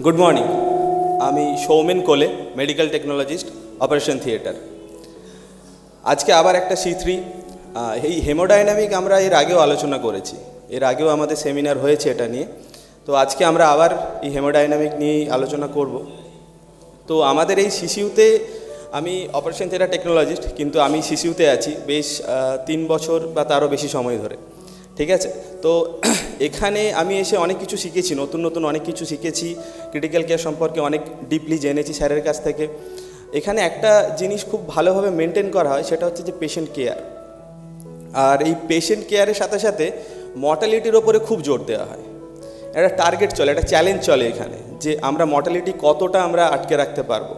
Good morning আমি সৌমেন কোলে medical technologist operation theatre. আজকে আবার একটা C3 এই হেমোডাইনামিক আমরা এর আগেও আলোচনা করেছি, এর আগেও আমাদের সেমিনার হয়েছে এটা নিয়ে। তো আজকে আমরা আবার এই হেমোডাইনামিক নিয়েই আলোচনা করব। তো আমাদের এই শিশুতে আমি অপারেশন থিয়েটার টেকনোলজিস্ট, কিন্তু আমি শিশুতে আছি বেশ 3 বছর বা তারও বেশি সময় ধরে, ঠিক আছে। তো এখানে আমি এসে অনেক কিছু শিখেছি, নতুন নতুন অনেক কিছু শিখেছি, ক্রিটিক্যাল কেয়ার সম্পর্কে অনেক ডিপলি জেনেছি স্যারের কাছ থেকে। এখানে একটা জিনিস খুব ভালোভাবে মেনটেন করা হয়, সেটা হচ্ছে যে পেশেন্ট কেয়ার। আর এই পেশেন্ট কেয়ারের সাথে সাথে মর্টালিটির ওপরে খুব জোর দেওয়া হয়। একটা টার্গেট চলে, একটা চ্যালেঞ্জ চলে এখানে, যে আমরা মর্টালিটি কতটা আমরা আটকে রাখতে পারবো,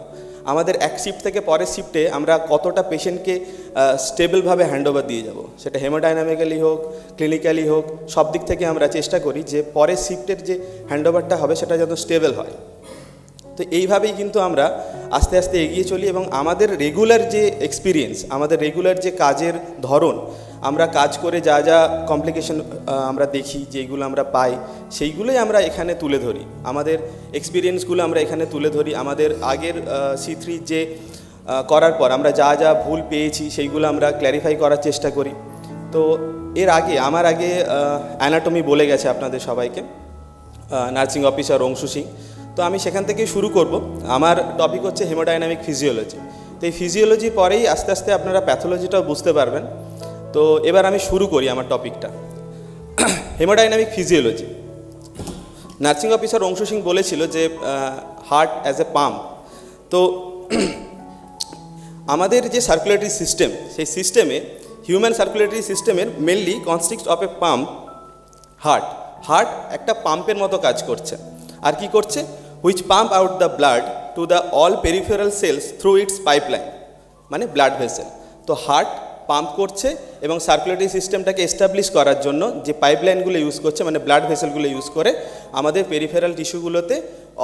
আমাদের এক শিফট থেকে পরের শিফটে আমরা কতটা পেশেন্টকে স্টেবলভাবে হ্যান্ডওভার দিয়ে যাব, সেটা হেমোডাইনামিক্যালি হোক, ক্লিনিক্যালি হোক, সব দিক থেকে আমরা চেষ্টা করি যে পরের শিফটের যে হ্যান্ডওভারটা হবে সেটা যেন স্টেবল হয়। তো এইভাবেই কিন্তু আমরা আস্তে আস্তে এগিয়ে চলি, এবং আমাদের রেগুলার যে এক্সপিরিয়েন্স, আমাদের রেগুলার যে কাজের ধরন, আমরা কাজ করে যা যা কমপ্লিকেশন আমরা দেখি, যেগুলো আমরা পাই, সেইগুলোই আমরা এখানে তুলে ধরি, আমাদের এক্সপিরিয়েন্সগুলো আমরা এখানে তুলে ধরি। আমাদের আগের C3 যে করার পর আমরা যা যা ভুল পেয়েছি সেইগুলো আমরা ক্ল্যারিফাই করার চেষ্টা করি। তো এর আগে আমার আগে অ্যানাটমি বলে গেছে আপনাদের সবাইকে নার্সিং অফিসার অংশু সিং। তো আমি সেখান থেকেই শুরু করব। আমার টপিক হচ্ছে হেমোডাইনামিক ফিজিওলজি। তো এই ফিজিওলজি পরেই আস্তে আস্তে আপনারা প্যাথোলজিটাও বুঝতে পারবেন। তো এবার আমি শুরু করি আমার টপিকটা। Haemodynamic physiology, nursing officer Anshu Singh বলেছিল যে হার্ট অ্যাজ এ পাম্প। তো আমাদের যে সার্কুলেটরি সিস্টেম, সেই সিস্টেমে হিউম্যান সার্কুলেটরি সিস্টেমের mainly consist of a pump, heart একটা পাম্পের মতো কাজ করছে। আর কি করছে? Which pump out the blood to the all peripheral cells through its pipeline, মানে ব্লাড ভেসেল। তো হার্ট পাম্প করছে এবং সার্কুলেটরি সিস্টেমটাকে এস্টাবলিশ করার জন্য যে পাইপলাইনগুলো ইউজ করছে, মানে ব্লাড ভেসেলগুলো ইউজ করে আমাদের পেরিফেরাল টিস্যুগুলোতে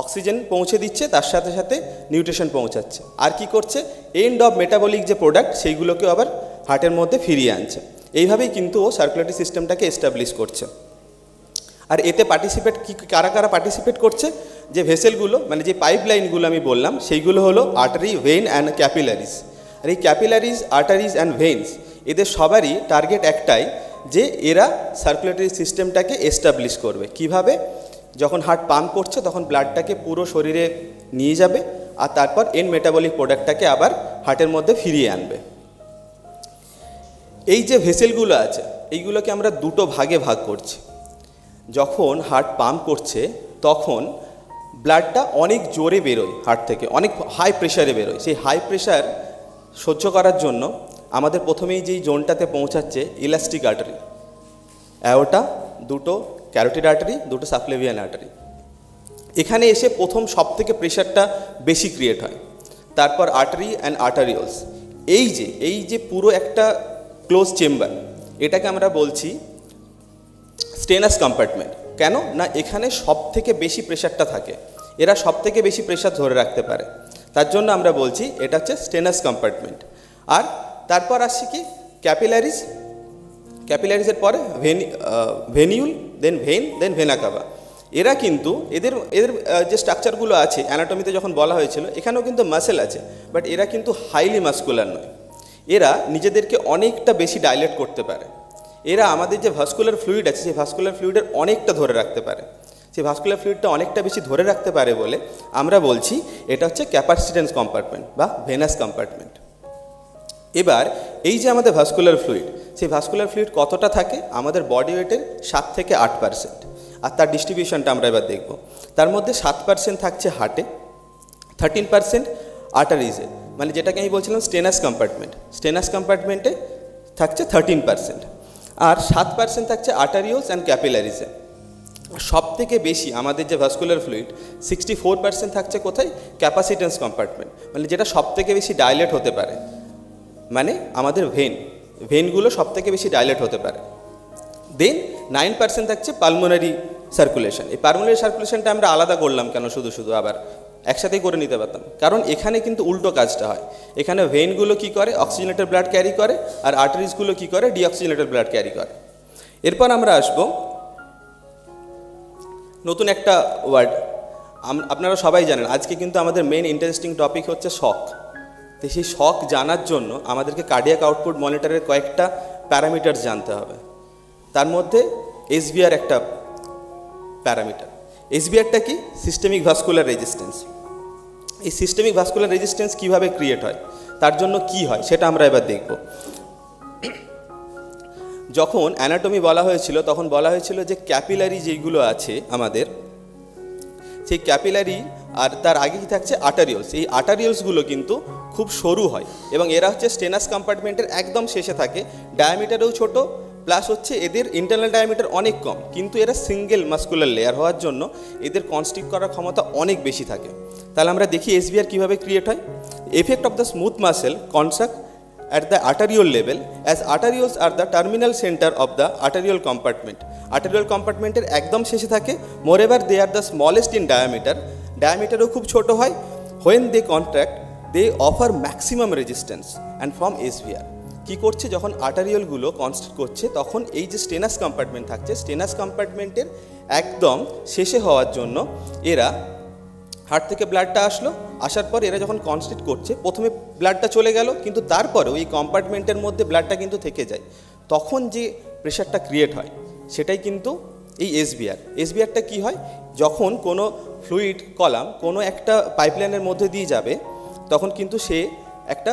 অক্সিজেন পৌঁছে দিচ্ছে, তার সাথে সাথে নিউট্রিশন পৌঁছাচ্ছে। আর কি করছে? এন্ড অফ মেটাবলিক যে প্রোডাক্ট, সেইগুলোকে আবার হার্টের মধ্যে ফিরিয়ে আনছে। এইভাবেই কিন্তু ও সার্কুলেটরি সিস্টেমটাকে এস্টাবলিশ করছে। আর এতে কারা কারা পার্টিসিপেট করছে? যে ভেসেলগুলো, মানে যে পাইপলাইনগুলো আমি বললাম, সেইগুলো হলো আর্টারি, ভেইন অ্যান্ড ক্যাপিলারিজ। আর এই ক্যাপিলারিজ, আর্টারিজ অ্যান্ড ভেইনস, এদের সবারই টার্গেট একটাই, যে এরা সার্কুলেটরি সিস্টেমটাকে এস্টাবলিশ করবে। কিভাবে? যখন হার্ট পাম্প করছে তখন ব্লাডটাকে পুরো শরীরে নিয়ে যাবে, আর তারপর এন্ড মেটাবলিক প্রোডাক্টটাকে আবার হার্টের মধ্যে ফিরিয়ে আনবে। এই যে ভেসেলগুলো আছে, এইগুলোকে আমরা দুটো ভাগে ভাগ করছি। যখন হার্ট পাম্প করছে তখন ব্লাডটা অনেক জোরে বেরোয় হার্ট থেকে, অনেক হাই প্রেশারে বেরোয়। সেই হাই প্রেশার সহ্য করার জন্য আমাদের প্রথমেই যেই জোনটাতে পৌঁছাচ্ছে ইলাস্টিক আর্টারি, অ্যাওর্টা, দুটো ক্যারোটিড আর্টারি, দুটো সাবক্লেভিয়ান আর্টারি। এখানে এসে প্রথম সব থেকে প্রেশারটা বেশি ক্রিয়েট হয়, তারপর আর্টারি অ্যান্ড আর্টারিওলস। এই যে পুরো একটা ক্লোজ চেম্বার, এটাকে আমরা বলছি স্টেনাস কম্পার্টমেন্ট। কেন না? এখানে সব থেকে বেশি প্রেশারটা থাকে, এরা সব থেকে বেশি প্রেশার ধরে রাখতে পারে, তার জন্য আমরা বলছি এটা হচ্ছে স্টেনাস কম্পার্টমেন্ট। আর তারপর আসছে কি? ক্যাপিলারিজের পরে ভেনিউল, দেন ভেইন, দেন ভেনা কাভা। এরা কিন্তু এদের যে স্ট্রাকচারগুলো আছে অ্যানাটমিতে যখন বলা হয়েছিল, এখানেও কিন্তু মাসেল আছে, বাট এরা কিন্তু হাইলি মাস্কুলার নয়। এরা নিজেদেরকে অনেকটা বেশি ডাইলেট করতে পারে। এরা আমাদের যে ভাস্কুলার ফ্লুইড আছে, সেই ভাস্কুলার ফ্লুইডের অনেকটা ধরে রাখতে পারে। সেই ভাস্কুলার ফ্লুইডটা অনেকটা বেশি ধরে রাখতে পারে বলে আমরা বলছি এটা হচ্ছে ক্যাপাসিটেন্স কম্পার্টমেন্ট বা ভেনাস কম্পার্টমেন্ট। এবার এই যে আমাদের ভাস্কুলার ফ্লুইড, সেই ভাস্কুলার ফ্লুইড কতটা থাকে? আমাদের বডি ওয়েটের 7 থেকে 8%। আর তার ডিস্ট্রিবিউশনটা আমরা এবার দেখব। তার মধ্যে 7% থাকছে হার্টে, 13% আর্টারিজে, মানে যেটাকে আমি বলছিলাম স্টেনাস কম্পার্টমেন্টে থাকছে 13%। আর 7% থাকছে আর্টারিওলস অ্যান্ড ক্যাপিলারিজে। সব থেকে বেশি আমাদের যে ভাস্কুলার ফ্লুইড 64% থাকছে কোথায়? ক্যাপাসিটেন্স কম্পার্টমেন্ট, মানে যেটা সব থেকে বেশি ডাইলেট হতে পারে, মানে আমাদের ভেনগুলো সব থেকে বেশি ডাইলেট হতে পারে। দেন 9% থাকছে পালমোনারি সার্কুলেশন। এই পালমোনারি সার্কুলেশনটা আমরা আলাদা করলাম কেন? শুধু আবার একসাথেই করে নিতে পারতাম, কারণ এখানে কিন্তু উল্টো কাজটা হয়। এখানে ভেইনগুলো কি করে? অক্সিজেনেটেড ব্লাড ক্যারি করে, আর আর্টারিজগুলো কি করে? ডিঅক্সিজেনেটেড ব্লাড ক্যারি করে। এরপর আমরা আসবো নতুন একটা ওয়ার্ড, আপনারা সবাই জানেন আজকে কিন্তু আমাদের মেইন ইন্টারেস্টিং টপিক হচ্ছে শক। তো সেই শক জানার জন্য আমাদেরকে কার্ডিয়াক আউটপুট মনিটরের কয়েকটা প্যারামিটার জানতে হবে। তার মধ্যে এসভিআর একটা প্যারামিটার। এসভিআরটা কি? Systemic vascular resistance. এই সিস্টেমিক ভাস্কুলার রেজিস্ট্যান্স কীভাবে ক্রিয়েট হয়, তার জন্য কি হয় সেটা আমরা এবার দেখব। যখন অ্যানাটমি বলা হয়েছিল তখন বলা হয়েছিল যে ক্যাপিলারি যেগুলো আছে আমাদের, সেই ক্যাপিলারি আর তার আগে কি থাকছে আর্টারিওলস। এই আর্টারিওলসগুলো কিন্তু খুব সরু হয় এবং এরা হচ্ছে স্টেনাস কম্পার্টমেন্টের একদম শেষে থাকে, ডায়ামিটারেও ছোট, প্লাস হচ্ছে এদের ইন্টারনাল ডায়ামিটার অনেক কম, কিন্তু এরা সিঙ্গেল মাস্কুলার লেয়ার হওয়ার জন্য এদের কনস্ট্রিক্ট করার ক্ষমতা অনেক বেশি থাকে। তাহলে আমরা দেখি এসভিআর কীভাবে ক্রিয়েট হয়। Effect of the smooth muscle construct at the arteriole level, as arterioles are the terminal center of the arterial compartment. Arterial compartment এর একদম শেষে থাকে। moreover they are the smallest in diameter, diameterও খুব ছোট হয়। when they contract they offer maximum resistance and from SVR কি করছে, যখন আর্টারিওলগুলো কনস্ট্রিক্ট করছে তখন এই যে স্টেনাস কম্পার্টমেন্ট থাকছে, স্টেনাস কম্পার্টমেন্টের একদম শেষে হওয়ার জন্য এরা হার্ট থেকে ব্লাডটা আসলো, আসার পর এরা যখন কনস্ট্রিক্ট করছে প্রথমে ব্লাডটা চলে গেল, কিন্তু তারপরেও এই কম্পার্টমেন্টের মধ্যে ব্লাডটা কিন্তু থেকে যায়। তখন যে প্রেশারটা ক্রিয়েট হয় সেটাই কিন্তু এই এসভিআর। এসভিআরটা কী হয়, যখন কোনো ফ্লুইড কলাম কোনো একটা পাইপলাইনের মধ্যে দিয়ে যাবে তখন কিন্তু সে একটা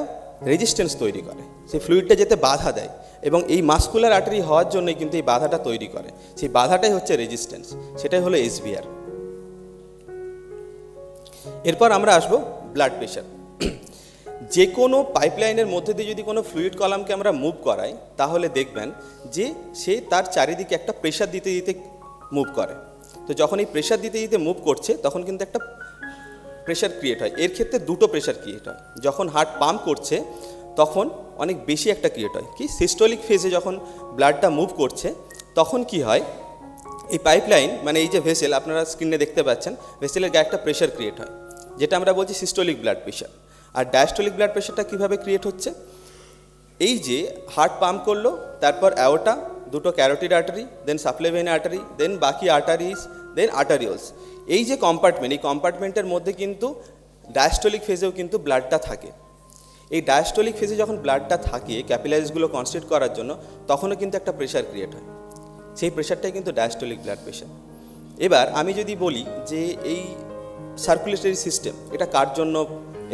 রেজিস্ট্যান্স তৈরি করে, সেই ফ্লুইডটা যেতে বাধা দেয় এবং এই মাস্কুলার আর্টারি হওয়ার জন্যই কিন্তু এই বাধাটা তৈরি করে। সেই বাধাটাই হচ্ছে রেজিস্ট্যান্স, সেটাই হলো এসভিআর। এরপর আমরা আসবো ব্লাড প্রেশার। যে কোনো পাইপলাইনের মধ্যে দিয়ে যদি কোনো ফ্লুইড কলামকে আমরা মুভ করাই তাহলে দেখবেন যে সে তার চারিদিকে একটা প্রেশার দিতে দিতে মুভ করে। তো যখন এই প্রেশার দিতে দিতে মুভ করছে তখন কিন্তু একটা প্রেশার ক্রিয়েট হয়। এর ক্ষেত্রে দুটো প্রেশার ক্রিয়েট হয়। যখন হার্ট পাম্প করছে তখন অনেক বেশি একটা ক্রিয়েট হয়, কি সিস্টোলিক ফেজে যখন ব্লাডটা মুভ করছে তখন কি হয়, এই পাইপলাইন মানে এই যে ভেসেল আপনারা স্ক্রিনে দেখতে পাচ্ছেন, ভেসেলের গায়ে একটা প্রেশার ক্রিয়েট হয় যেটা আমরা বলছি সিস্টোলিক ব্লাড প্রেশার। আর ডায়াস্টোলিক ব্লাড প্রেশারটা কীভাবে ক্রিয়েট হচ্ছে, এই যে হার্ট পাম্প করলো, তারপর অ্যাওর্টা, দুটো ক্যারোটিড আর্টারি, দেন সাপ্লেভেন আর্টারি, দেন বাকি আর্টারিজ, দেন আর্টারিওলস, এই যে কম্পার্টমেন্ট, এই কম্পার্টমেন্টের মধ্যে কিন্তু ডায়াস্টোলিক ফেজেও কিন্তু ব্লাডটা থাকে। এই ডায়াস্টোলিক ফেজে যখন ব্লাডটা থাকে ক্যাপিলারিজগুলো কনস্ট্রিক্ট করার জন্য তখনও কিন্তু একটা প্রেশার ক্রিয়েট হয়, সেই প্রেশারটাই কিন্তু ডায়াস্টোলিক ব্লাড প্রেশার। এবার আমি যদি বলি যে এই সার্কুলেটরি সিস্টেম এটা কার জন্য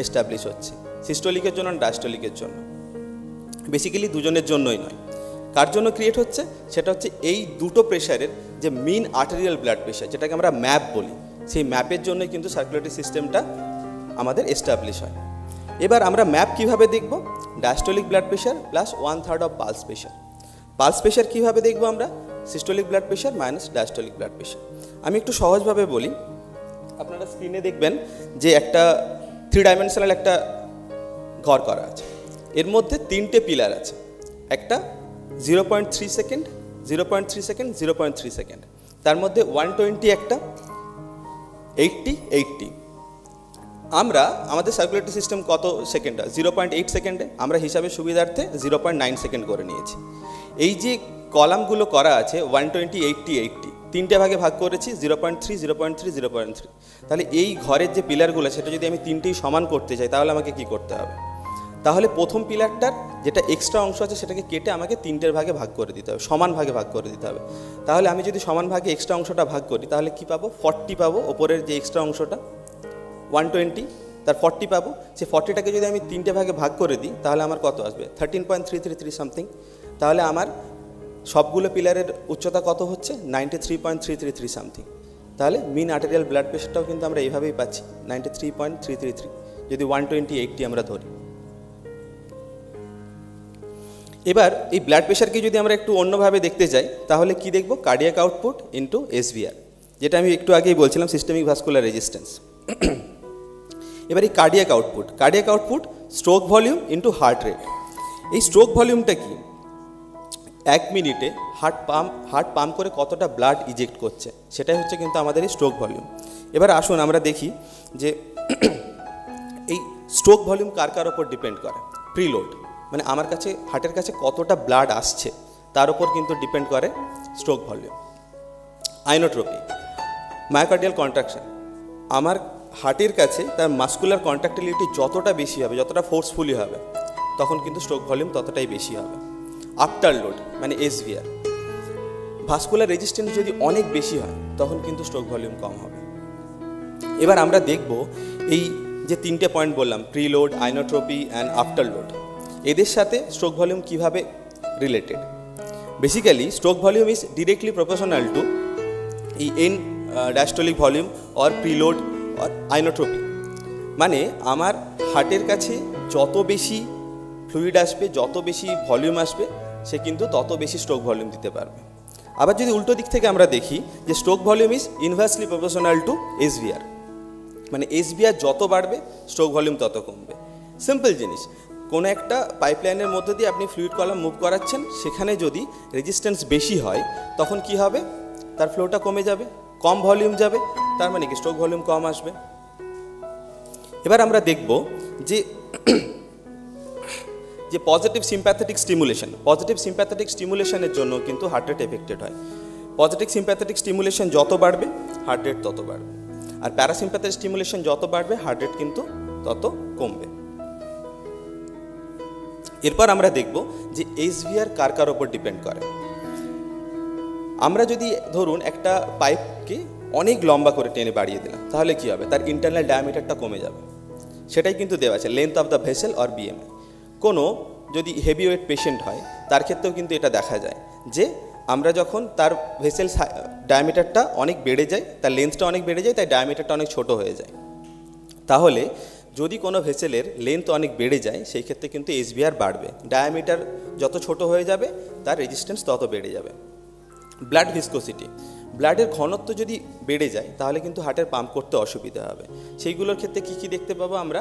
এস্টাবলিশ হচ্ছে, সিস্টোলিকের জন্য না ডায়াস্টোলিকের জন্য? বেসিক্যালি দুজনের জন্যই নয়। কার জন্য ক্রিয়েট হচ্ছে, সেটা হচ্ছে এই দুটো প্রেশারের যে মিন আর্টেরিয়াল ব্লাড প্রেশার যেটাকে আমরা ম্যাপ বলি, সেই ম্যাপের জন্যই কিন্তু সার্কুলেটরি সিস্টেমটা আমাদের এস্টাবলিশ হয়। এবার আমরা ম্যাপ কীভাবে দেখব, diastolic blood pressure plus 1/3 of pulse pressure. Pulse pressure কীভাবে দেখব আমরা, systolic blood pressure minus diastolic blood pressure. আমি একটু সহজভাবে বলি, আপনারা স্ক্রিনে দেখবেন যে একটা 3 ডাইমেনশনাল একটা ঘর করা আছে, এর মধ্যে 3টে পিলার আছে, একটা 0.3 সেকেন্ড, 0.3 সেকেন্ড, 0.3 সেকেন্ড, তার মধ্যে 120 একটা, 80। আমরা আমাদের সার্কুলেটরি সিস্টেম কত সেকেন্ডে, 0.8 সেকেন্ডে, আমরা হিসাবের সুবিধার্থে 0.9 সেকেন্ড করে নিয়েছি। এই যে কলামগুলো করা আছে 120, 80, তিনটে ভাগে ভাগ করেছি, 0.3, 0.3, 0.3। তাহলে এই ঘরের যে পিলারগুলো সেটা যদি আমি তিনটেই সমান করতে চাই তাহলে আমাকে কি করতে হবে, তাহলে প্রথম পিলারটার যেটা এক্সট্রা অংশ আছে সেটাকে কেটে আমাকে তিনটের ভাগে ভাগ করে দিতে হবে, সমান ভাগে ভাগ করে দিতে হবে। তাহলে আমি যদি সমান ভাগে এক্সট্রা অংশটা ভাগ করি তাহলে কি পাবো, 40 পাবো। ওপরের যে এক্সট্রা অংশটা 120 তার 40 পাবো। সেই 40টাকে যদি আমি তিনটে ভাগে ভাগ করে দিই তাহলে আমার কত আসবে, 13.333 সামথিং। তাহলে আমার সবগুলো পিলারের উচ্চতা কত হচ্ছে, 93.333 সামথিং। তাহলে মিন আর্টেরিয়াল ব্লাড প্রেশারটাও কিন্তু আমরা এইভাবেই পাচ্ছি, 93.333, যদি 120, 80 আমরা ধরি। এবার এই ব্লাড প্রেশারকে যদি আমরা একটু অন্যভাবে দেখতে যাই তাহলে কি দেখব, কার্ডিয়াক আউটপুট ইন্টু এসভিআর, যেটা আমি একটু আগেই বলছিলাম সিস্টেমিক ভাস্কুলার রেজিস্ট্যান্স। এবার এই cardiac output stroke volume into heart rate. এই স্ট্রোক ভলিউমটা কি, 1 মিনিটে হার্ট পাম্প করে কতটা ব্লাড ইজেক্ট করছে সেটাই হচ্ছে কিন্তু আমাদের এই স্ট্রোক ভলিউম। এবার আসুন আমরা দেখি যে এই স্ট্রোক ভলিউম কার কার ওপর ডিপেন্ড করে। প্রিলোড মানে আমার কাছে হার্টের কাছে কতটা ব্লাড আসছে তার উপর কিন্তু ডিপেন্ড করে স্ট্রোক ভলিউম। আইনোট্রপি, মায়োকার্ডিয়াল কন্ট্রাকশন, আমার হার্টের কাছে তার মাসকুলার কন্ট্রাক্টিলিটি যতটা বেশি হবে, যতটা ফোর্সফুলি হবে, তখন কিন্তু স্ট্রোক ভলিউম ততটাই বেশি হবে। আফটার লোড মানে এসভিআর, ভাস্কুলার রেজিস্ট্যান্স যদি অনেক বেশি হয় তখন কিন্তু স্ট্রোক ভলিউম কম হবে। এবার আমরা দেখব এই যে তিনটে পয়েন্ট বললাম, preload, inotropy and after load, এদের সাথে স্ট্রোক ভলিউম কীভাবে related. Basically stroke volume is directly proportional to এই end diastolic volume or preload or inotropy. মানে আমার হার্টের কাছে যত বেশি ফ্লুইড আসবে, যত বেশি ভলিউম আসবে, সে কিন্তু তত বেশি স্ট্রোক ভলিউম দিতে পারবে। আবার যদি উল্টো দিক থেকে আমরা দেখি যে stroke volume is inversely proportional to SVR, মানে এসভিআর যত বাড়বে স্ট্রোক ভলিউম তত কমবে। সিম্পল জিনিস, কোনো একটা পাইপলাইনের মধ্যে দিয়ে আপনি ফ্লুইড কলাম মুভ করাচ্ছেন, সেখানে যদি রেজিস্ট্যান্স বেশি হয় তখন কি হবে, তার ফ্লোটা কমে যাবে, কম ভলিউম যাবে, তার মানে কি স্ট্রোক ভলিউম কম আসবে। এবার আমরা দেখব যে যে positive sympathetic stimulation, positive sympathetic স্টিমুলেশনের জন্য কিন্তু হার্ট রেট এফেক্টেড হয়। পজিটিভ সিম্প্যাথেটিক স্টিমুলেশন যত বাড়বে হার্ট রেট তত বাড়বে, আর প্যারাসিম্প্যাথেটিক স্টিমুলেশন যত বাড়বে হার্ট রেট কিন্তু তত কমবে। এরপর আমরা দেখব যে এসভিআর কার কার ওপর ডিপেন্ড করে। আমরা যদি ধরুন একটা পাইপকে অনেক লম্বা করে টেনে বাড়িয়ে দিলাম, তাহলে কি হবে, তার ইন্টারনাল ডায়ামিটারটা কমে যাবে। সেটাই কিন্তু দেওয়া আছে, length of the vessel or BMI. কোনো যদি হেভি ওয়েট পেশেন্ট হয় তার ক্ষেত্রেও কিন্তু এটা দেখা যায় যে আমরা যখন তার ভেসেল ডায়ামিটারটা অনেক বেড়ে যায়, তার লেন্থটা অনেক বেড়ে যায়, তাই ডায়ামিটারটা অনেক ছোট হয়ে যায়। তাহলে যদি কোনো ভেসেলের লেন্থ অনেক বেড়ে যায় সেই ক্ষেত্রে কিন্তু এসভিআর বাড়বে। ডায়ামিটার যত ছোট হয়ে যাবে তার রেজিস্ট্যান্স তত বেড়ে যাবে। ব্লাড ভিসকোসিটি, ব্লাডের ঘনত্ব যদি বেড়ে যায় তাহলে কিন্তু হার্টের পাম্প করতে অসুবিধা হবে। সেইগুলোর ক্ষেত্রে কী কী দেখতে পাবো আমরা,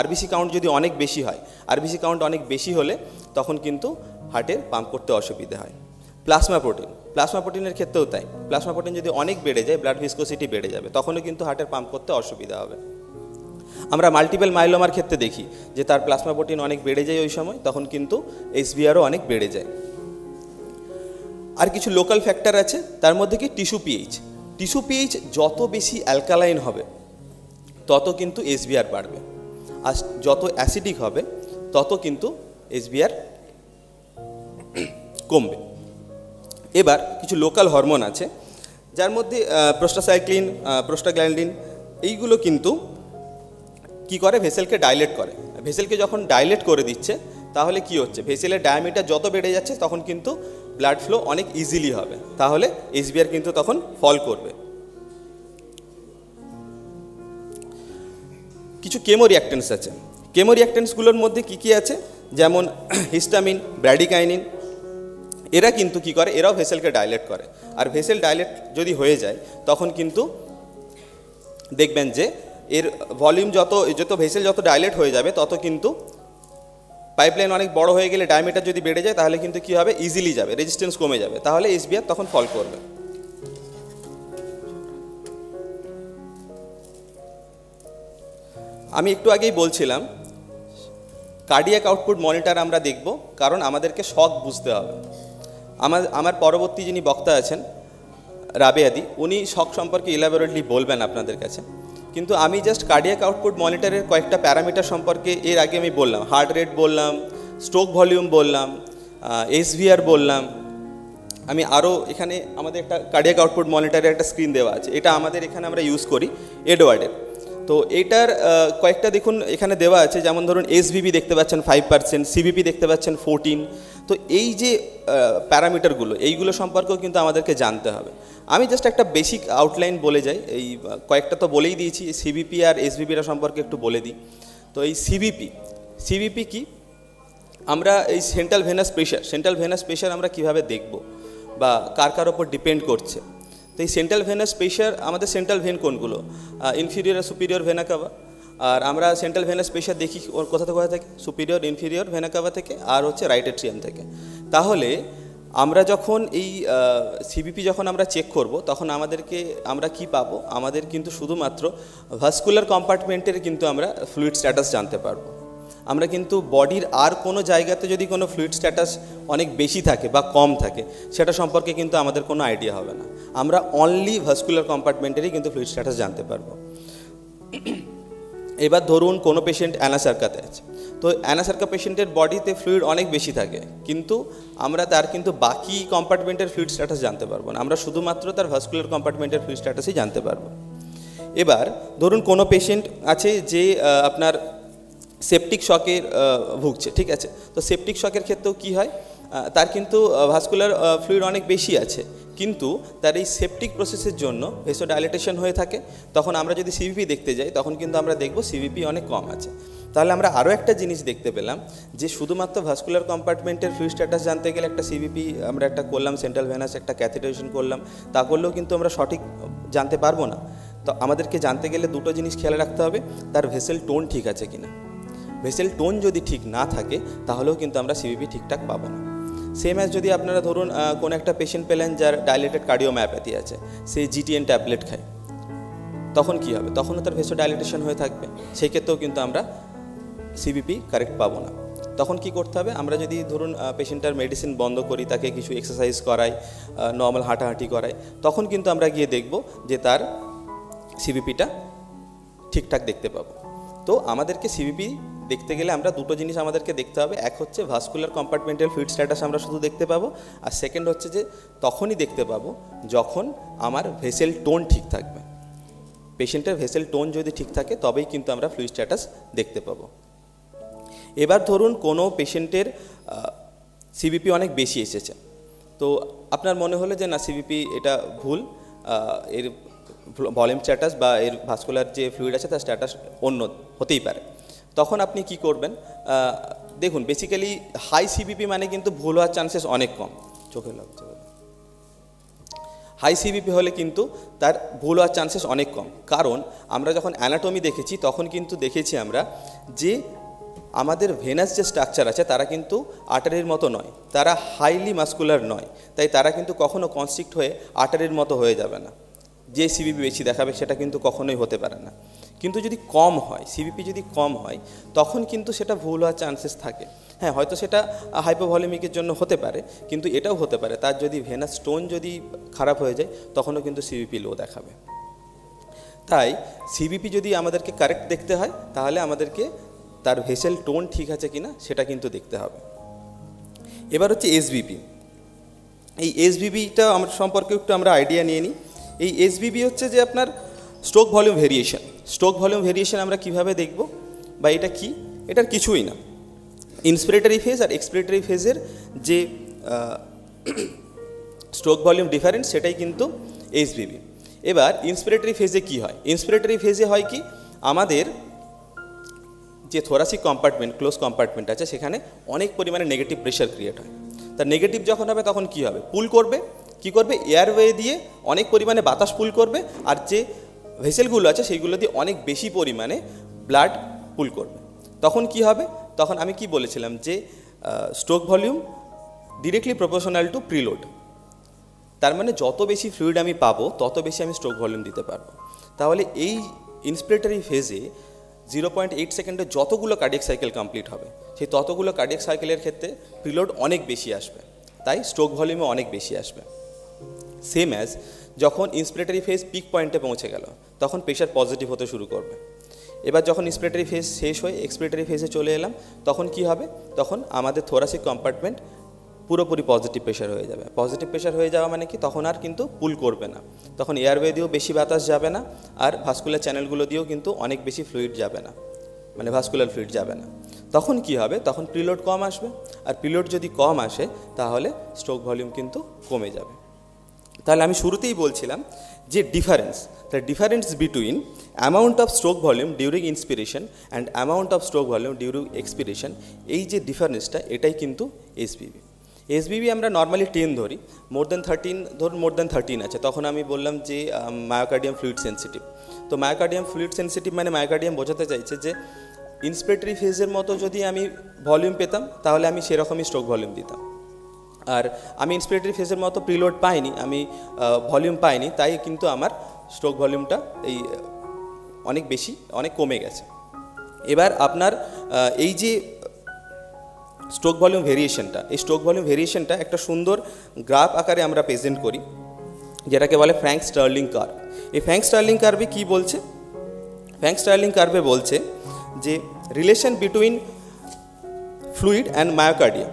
আরবিসি কাউন্ট যদি অনেক বেশি হয়, আরবিসি কাউন্ট অনেক বেশি হলে তখন কিন্তু হার্টের পাম্প করতে অসুবিধা হয়। প্লাজমা প্রোটিনের ক্ষেত্রেও তাই, প্লাজমা প্রোটিন যদি অনেক বেড়ে যায় ব্লাড ভিসকোসিটি বেড়ে যাবে, তখনও কিন্তু হার্টের পাম্প করতে অসুবিধা হবে। আমরা মাল্টিপল মাইলোমার ক্ষেত্রে দেখি যে তার প্লাজমা প্রোটিন অনেক বেড়ে যায় ওই সময়, তখন কিন্তু এসভিআরও অনেক বেড়ে যায়। আর কিছু লোকাল ফ্যাক্টর আছে, তার মধ্যে কি টিস্যু পিএইচ যত বেশি অ্যালকালাইন হবে তত কিন্তু এসভিআর বাড়বে, আর যত অ্যাসিডিক হবে তত কিন্তু এসভিআর কমবে। এবার কিছু লোকাল হরমোন আছে যার মধ্যে প্রোস্টাসাইক্লিন, প্রোস্টাগ্ল্যান্ডিন, এইগুলো কিন্তু কি করে, ভেসেলকে ডাইলেট করে। ভেসেলকে যখন ডাইলেট করে দিচ্ছে তাহলে কি হচ্ছে, ভেসেলের ডায়ামিটার যত বেড়ে যাচ্ছে তখন কিন্তু ব্লাড ফ্লো অনেক ইজিলি হবে, তাহলে এসভিআর কিন্তু তখন ফল করবে। কিছু কেমোরিঅ্যাক্টেন্স আছে, কেমোরিঅ্যাক্টেন্সগুলোর মধ্যে কি কি আছে, যেমন হিস্টামিন, ব্র্যাডিকাইনিন, এরা কিন্তু কি করে, এরাও ভেসেলকে ডাইলেট করে। আর ভেসেল ডাইলেট যদি হয়ে যায় তখন কিন্তু দেখবেন যে এর ভলিউম যত ভেসেল যত ডাইলেট হয়ে যাবে তত কিন্তু পাইপলাইন অনেক বড় হয়ে গেলে ডায়ামিটার যদি বেড়ে যায় তাহলে কিন্তু কি হবে, ইজিলি যাবে, রেজিস্ট্যান্স কমে যাবে, তাহলে এসভিআর তখন ফল করবে। আমি একটু আগেই বলছিলাম কার্ডিয়াক আউটপুট মনিটর আমরা দেখব, কারণ আমাদেরকে শক বুঝতে হবে। আমার পরবর্তী যিনি বক্তা আছেন রাবেয়াদি, উনি শক সম্পর্কে ইলাবোরেটলি বলবেন আপনাদের কাছে, কিন্তু আমি জাস্ট কার্ডিয়াক আউটপুট মনিটরের কয়েকটা প্যারামিটার সম্পর্কে এর আগে আমি বললাম, হার্ট রেট বললাম, স্ট্রোক ভলিউম বললাম, এসভিআর বললাম। আমি আরও এখানে আমাদের একটা কার্ডিয়াক আউটপুট মনিটরের একটা স্ক্রিন দেওয়া আছে, এটা আমাদের এখানে আমরা ইউজ করি এডওয়ার্ডের। তো এটার কয়েকটা দেখুন এখানে দেওয়া আছে, যেমন ধরুন এসভিপি দেখতে পাচ্ছেন 5%, সিভিপি দেখতে পাচ্ছেন 14। তো এই যে প্যারামিটারগুলো, এইগুলো সম্পর্কেও কিন্তু আমাদেরকে জানতে হবে। আমি জাস্ট একটা বেসিক আউটলাইন বলে যাই, এই কয়েকটা তো বলেই দিয়েছি, সিভিপি আর এসভিপিটা সম্পর্কে একটু বলে দিই। তো এই সিভিপি কি, আমরা এই সেন্ট্রাল ভেনাস প্রেশার আমরা কিভাবে দেখব বা কার ওপর ডিপেন্ড করছে। তো এই সেন্ট্রাল ভেনাস প্রেশার, আমাদের সেন্ট্রাল ভেন কোনগুলো, ইনফিরিয়র আর সুপিরিয়র ভেনা কাভা। আর আমরা সেন্ট্রাল ভেনাস প্রেশার দেখি ওর কোথা থেকে, সুপিরিয়র ইনফিরিয়র ভেনা কাভা থেকে, আর হচ্ছে রাইট এট্রিয়াম থেকে। তাহলে আমরা যখন এই সিভিপি যখন আমরা চেক করব তখন আমরা কি পাবো, আমাদের কিন্তু শুধুমাত্র ভাস্কুলার কম্পার্টমেন্টের কিন্তু আমরা ফ্লুইড স্ট্যাটাস জানতে পারবো। আমরা কিন্তু বডির আর কোনো জায়গাতে যদি কোনো ফ্লুইড স্ট্যাটাস অনেক বেশি থাকে বা কম থাকে সেটা সম্পর্কে কিন্তু আমাদের কোনো আইডিয়া হবে না। আমরা অনলি ভাস্কুলার কম্পার্টমেন্টেরই কিন্তু ফ্লুইড স্ট্যাটাস জানতে পারবো। এবার ধরুন কোনো পেশেন্ট অ্যানাসার্কাতে আছে, তো অ্যানাসার্কা পেশেন্টের বডিতে ফ্লুইড অনেক বেশি থাকে, কিন্তু আমরা তার কিন্তু বাকি কম্পার্টমেন্টের ফ্লুইড স্ট্যাটাস জানতে পারবো না, আমরা শুধুমাত্র তার ভাস্কুলার কম্পার্টমেন্টের ফ্লুইড স্ট্যাটাসই জানতে পারবো। এবার ধরুন কোনো পেশেন্ট আছে যে আপনার সেপটিক শকের ভুগছে, ঠিক আছে, তো সেপটিক শকের ক্ষেত্রেও কী হয়, তার কিন্তু ভাস্কুলার ফ্লুইড অনেক বেশি আছে, কিন্তু তার এই সেপটিক প্রসেসের জন্য ভেসোডাইলেটেশন হয়ে থাকে। তখন আমরা যদি সিভিপি দেখতে যাই তখন কিন্তু আমরা দেখব সিভিপি অনেক কম আছে। তাহলে আমরা আরও একটা জিনিস দেখতে পেলাম যে শুধুমাত্র ভাস্কুলার কম্পার্টমেন্টের ফ্লুইড স্ট্যাটাস জানতে গেলে একটা সিভিপি আমরা একটা করলাম, সেন্ট্রাল ভেনাস একটা ক্যাথেটারাইজেশন করলাম, তা করলেও কিন্তু আমরা সঠিক জানতে পারবো না। তো আমাদেরকে জানতে গেলে দুটো জিনিস খেয়াল রাখতে হবে, তার ভেসেল টোন ঠিক আছে কিনা। ভেসেল টোন যদি ঠিক না থাকে তাহলেও কিন্তু আমরা সিভিপি ঠিকঠাক পাবো না। সেম অ্যাজ যদি আপনারা ধরুন কোনো একটা পেশেন্ট পেলেন যার ডাইলেটেড কার্ডিওমায়োপ্যাথি আছে, সে জিটিএন ট্যাবলেট খায়, তখন কি হবে, তখনও তার ভেসোডাইলেটেশন হয়ে থাকবে, সেই ক্ষেত্রেও কিন্তু আমরা সিভিপি কারেক্ট পাবো না। তখন কি করতে হবে, আমরা যদি ধরুন পেশেন্টটার মেডিসিন বন্ধ করি, তাকে কিছু এক্সারসাইজ করাই, নর্মাল হাঁটাহাঁটি করাই, তখন কিন্তু আমরা গিয়ে দেখব যে তার সিভিপিটা ঠিকঠাক দেখতে পাবো। তো আমাদেরকে সিভিপি দেখতে গেলে আমরা দুটো জিনিস আমাদেরকে দেখতে হবে, এক হচ্ছে ভাস্কুলার কম্পার্টমেন্টাল ফ্লুইড স্ট্যাটাস আমরা শুধু দেখতে পাবো, আর সেকেন্ড হচ্ছে যে তখনই দেখতে পাবো যখন আমার ভেসেল টোন ঠিক থাকবে। পেশেন্টের ভেসেল টোন যদি ঠিক থাকে তবেই কিন্তু আমরা ফ্লুইড স্ট্যাটাস দেখতে পাবো। এবার ধরুন কোনো পেশেন্টের সিভিপি অনেক বেশি এসেছে, তো আপনার মনে হলো যে না সিভিপি এটা ভুল, এর ভলিউম স্ট্যাটাস বা এর ভাস্কুলার যে ফ্লুইড আছে তার স্ট্যাটাস অন্য হতেই পারে। তখন আপনি কি করবেন, দেখুন বেসিক্যালি হাই সিভিপি মানে কিন্তু ভুল হওয়ার চান্সেস অনেক কম, চোখে লাগছে, হাই সিভিপি হলে কিন্তু তার ভুল হওয়ার চান্সেস অনেক কম। কারণ আমরা যখন অ্যানাটমি দেখেছি তখন কিন্তু দেখেছি আমরা যে আমাদের ভেনাস যে স্ট্রাকচার আছে তারা কিন্তু আর্টারির মতো নয়, তারা হাইলি মাস্কুলার নয়, তাই তারা কিন্তু কখনো কনস্ট্রিক্ট হয়ে আর্টারির মতো হয়ে যাবে না, যে সিভিপি বেশি দেখাবে সেটা কিন্তু কখনোই হতে পারে না। কিন্তু যদি কম হয়, সিভিপি যদি কম হয় তখন কিন্তু সেটা ভুল হওয়ার চান্সেস থাকে। হ্যাঁ, হয়তো সেটা হাইপোভলিমিকের জন্য হতে পারে, কিন্তু এটাও হতে পারে তার যদি ভেনাস স্টোন যদি খারাপ হয়ে যায় তখনও কিন্তু সিভিপি লো দেখাবে। তাই সিভিপি যদি আমাদেরকে কারেক্ট দেখতে হয় তাহলে আমাদেরকে তার ভেসেল টোন ঠিক আছে কিনা সেটা কিন্তু দেখতে হবে। এবার হচ্ছে এসভিপি। এই এসভিপিটা আমার সম্পর্কে একটু আমরা আইডিয়া নিয়ে নিই। এই এসভিপি হচ্ছে যে আপনার stroke volume variation. Stroke volume variation আমরা কিভাবে দেখব বা এটা কি, এটার কিছুই না, ইন্সপিরেটরি ফেজ আর এক্সপিরেটরি ফেজের যে স্ট্রোক ভলিউম ডিফারেন্স সেটাই কিন্তু এসভিপি। এবার ইন্সপিরেটরি ফেজে কি হয়, ইন্সপিরেটরি ফেজে হয় কি আমাদের যে থোরাসিক কম্পার্টমেন্ট ক্লোজ কম্পার্টমেন্ট আছে সেখানে অনেক পরিমাণে নেগেটিভ প্রেশার ক্রিয়েট হয়। তার নেগেটিভ যখন হবে তখন কি হবে, পুল করবে, কি করবে, এয়ারওয়ে দিয়ে অনেক পরিমাণে বাতাস পুল করবে, আর যে ভেসেলগুলো আছে সেইগুলো দিয়ে অনেক বেশি পরিমাণে ব্লাড পুল করবে। তখন কি হবে, তখন আমি কি বলেছিলাম যে stroke volume directly proportional two preload, তার মানে যত বেশি ফ্লুইড আমি পাবো তত বেশি আমি স্ট্রোক ভলিউম দিতে পারবো। তাহলে এই ইন্সপিরেটরি ফেজে 0.8 সেকেন্ডে যতগুলো কার্ডিয়াক সাইকেল কমপ্লিট হবে সেই ততগুলো কার্ডিয়াক সাইকেলের ক্ষেত্রে প্রিলোড অনেক বেশি আসবে, তাই স্ট্রোক ভলিউমও অনেক বেশি আসবে। সেম অ্যাজ যখন ইন্সপিরেটরি ফেজ পিক পয়েন্টে পৌঁছে গেল তখন প্রেশার পজিটিভ হতে শুরু করবে। এবার যখন ইন্সপিরেটরি ফেজ শেষ হয়ে এক্সপিরেটরি ফেজে চলে এলাম তখন কি হবে, তখন আমাদের থোরাসিক কম্পার্টমেন্ট পুরোপুরি পজিটিভ প্রেশার হয়ে যাবে। পজিটিভ প্রেশার হয়ে যাওয়া মানে কি, তখন আর কিন্তু পুল করবে না, তখন এয়ারওয়ে দিয়েও বেশি বাতাস যাবে না, আর ভাস্কুলার চ্যানেলগুলো দিয়েও কিন্তু অনেক বেশি ফ্লুইড যাবে না, মানে ভাস্কুলার ফ্লুইড যাবে না। তখন কি হবে, তখন প্রিলোড কম আসবে, আর প্রিলোড যদি কম আসে তাহলে স্ট্রোক ভলিউম কিন্তু কমে যাবে। তাহলে আমি শুরুতেই বলছিলাম যে the difference between amount of stroke volume during inspiration and amount of stroke volume during expiration, এই যে ডিফারেন্সটা এটাই কিন্তু এসভিপি। এসভিপি আমরা নর্মালি 10 ধরি, মোর দেন 13 আছে, তখন আমি বললাম যে মায়োকার্ডিয়াম ফ্লুইড সেন্সিটিভ। তো মায়োকার্ডিয়াম ফ্লুইড সেন্সিটিভ মানে মায়োকার্ডিয়াম বোঝাতে চাইছে যে ইন্সপিরেটরি ফেজের মতো যদি আমি ভলিউম পেতাম তাহলে আমি সেরকমই স্ট্রোক ভলিউম দিতাম, আর আমি ইন্সপিরেটরি ফেজের মতো প্রিলোড পাইনি, আমি ভলিউম পাইনি, তাই কিন্তু আমার স্ট্রোক ভলিউমটা এই অনেক কমে গেছে। এবার আপনার এই যে স্ট্রোক ভলিউম ভেরিয়েশনটা, এই স্ট্রোক ভলিউম ভেরিয়েশনটা একটা সুন্দর গ্রাফ আকারে আমরা প্রেজেন্ট করি, যেটাকে বলে ফ্র্যাঙ্ক স্টার্লিং কার্ভ। এই ফ্র্যাঙ্ক স্টার্লিং কার্ভে কী বলছে, ফ্র্যাঙ্ক স্টার্লিং কার্ভে বলছে যে relation between fluid and myocardium,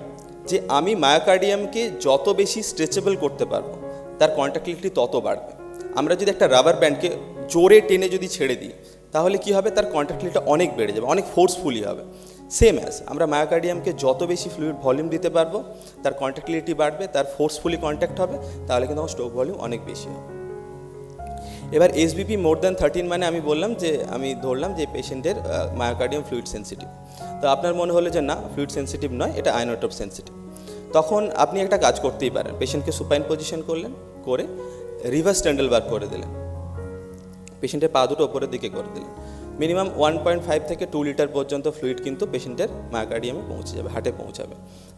যে আমি মায়োকার্ডিয়ামকে যত বেশি স্ট্রেচেবল করতে পারবো তার কন্ট্রাক্টিলিটি তত বাড়বে। আমরা যদি একটা রাবার ব্যান্ডকে জোরে টেনে যদি ছেড়ে দিই তাহলে কি হবে, তার কন্ট্রাক্টিলিটি অনেক বেড়ে যাবে, অনেক ফোর্সফুলি হবে। সেম অ্যাজ আমরা মায়োকার্ডিয়ামকে যত বেশি ফ্লুইড ভলিউম দিতে পারবো তার কন্ট্রাক্টিলিটি বাড়বে, তার ফোর্সফুলি কন্ট্যাক্ট হবে, তাহলে কিন্তু আমার স্ট্রোক ভলিউম অনেক বেশি হবে। এবার এসবিপি মোর দ্যান 13 মানে আমি বললাম যে আমি ধরলাম যে পেশেন্টের মায়োকার্ডিয়াম ফ্লুইড সেন্সিটিভ। তো আপনার মনে হলো যে না, ফ্লুইড সেন্সিটিভ নয়, এটা আইনোটোপ সেন্সিটিভ। তখন আপনি একটা কাজ করতেই পারেন, পেশেন্টকে সুপাইন পজিশন করলেন, করে রিভার্স স্ট্যান্ডেল বার করে দিলেন, পেশেন্টের পা দুটো ওপরের দিকে করে দিলেন। মিনিমাম 1.5 থেকে 2 লিটার পর্যন্ত ফ্লুইড কিন্তু পেশেন্টের মায়োকার্ডিয়ামে পৌঁছে যাবে, হার্টে পৌঁছাবে।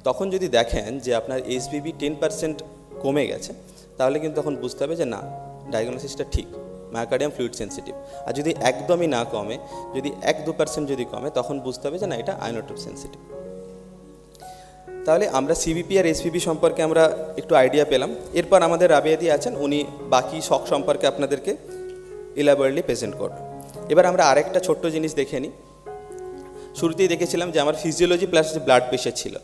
তখন যদি দেখেন যে আপনার এসবিপি 10% কমে গেছে, তাহলে কিন্তু তখন বুঝতে হবে যে না, ডায়াগনোসিসটা ঠিক, মায়োকার্ডিয়াম ফ্লুইড সেন্সিটিভ। আর যদি একদমই না কমে, যদি 1-2% যদি কমে, তখন বুঝতে হবে যে না, এটা আইনোটোপ সেন্সিটিভ। তাহলে আমরা সিবিপি আর এসবিপি সম্পর্কে আমরা একটু আইডিয়া পেলাম। এরপর আমাদের রাবেয়াদি আছেন, উনি বাকি শক সম্পর্কে আপনাদেরকে ইলাবোরেটলি প্রেজেন্ট করবেন। এবার আমরা আরেকটা ছোট্ট জিনিস দেখে নিই। শুরুতেই দেখেছিলাম যে আমার ফিজিওলজি প্লাস যে ব্লাড প্রেশার ছিল।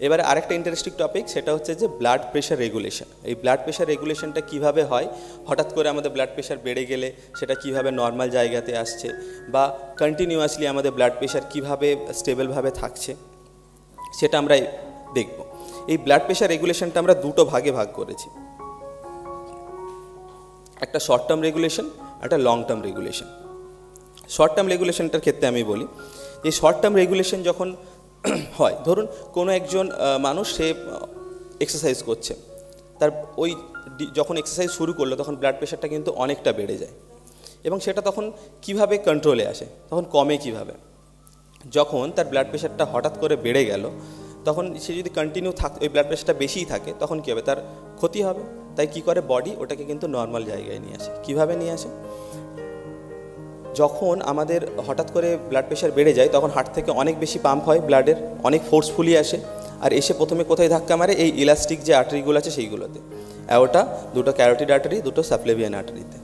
এবার আরেকটা ইন্টারেস্টিং টপিক, সেটা হচ্ছে যে ব্লাড প্রেশার রেগুলেশন। এই ব্লাড প্রেশার রেগুলেশনটা কীভাবে হয়, হঠাৎ করে আমাদের ব্লাড প্রেশার বেড়ে গেলে সেটা কীভাবে নর্মাল জায়গাতে আসছে, বা কন্টিনিউয়াসলি আমাদের ব্লাড প্রেশার কীভাবে স্টেবলভাবে থাকছে, সেটা আমরা দেখব। এই ব্লাড প্রেশার রেগুলেশনটা আমরা দুটো ভাগে ভাগ করেছি, একটা শর্ট টার্ম রেগুলেশন, একটা long term regulation. Short term রেগুলেশনটার ক্ষেত্রে আমি বলি, এই শর্ট টার্ম রেগুলেশন যখন হয়, ধরুন কোনো একজন মানুষ সে এক্সারসাইজ করছে, তার ওই যখন এক্সারসাইজ শুরু করলো তখন ব্লাড প্রেশারটা কিন্তু অনেকটা বেড়ে যায়, এবং সেটা তখন কিভাবে কন্ট্রোলে আসে, তখন কমে কিভাবে। যখন তার ব্লাড প্রেশারটা হঠাৎ করে বেড়ে গেল, তখন সে যদি কন্টিনিউ ওই ব্লাড প্রেশারটা বেশিই থাকে, তখন কী হবে, তার ক্ষতি হবে। তাই কি করে, বডি ওটাকে কিন্তু নর্মাল জায়গায় নিয়ে আসে। কিভাবে নিয়ে আসে, যখন আমাদের হঠাৎ করে ব্লাড প্রেশার বেড়ে যায় তখন হার্ট থেকে অনেক বেশি পাম্প হয়, ব্লাডের অনেক ফোর্সফুলি আসে, আর এসে প্রথমে কোথায় ধাক্কা মারে, এই ইলাস্টিক যে আর্টারিগুলো আছে সেইগুলোতে, ওটা দুটো ক্যারোটিড আর্টারি, দুটো সাবক্লেভিয়ান আর্টারিতে।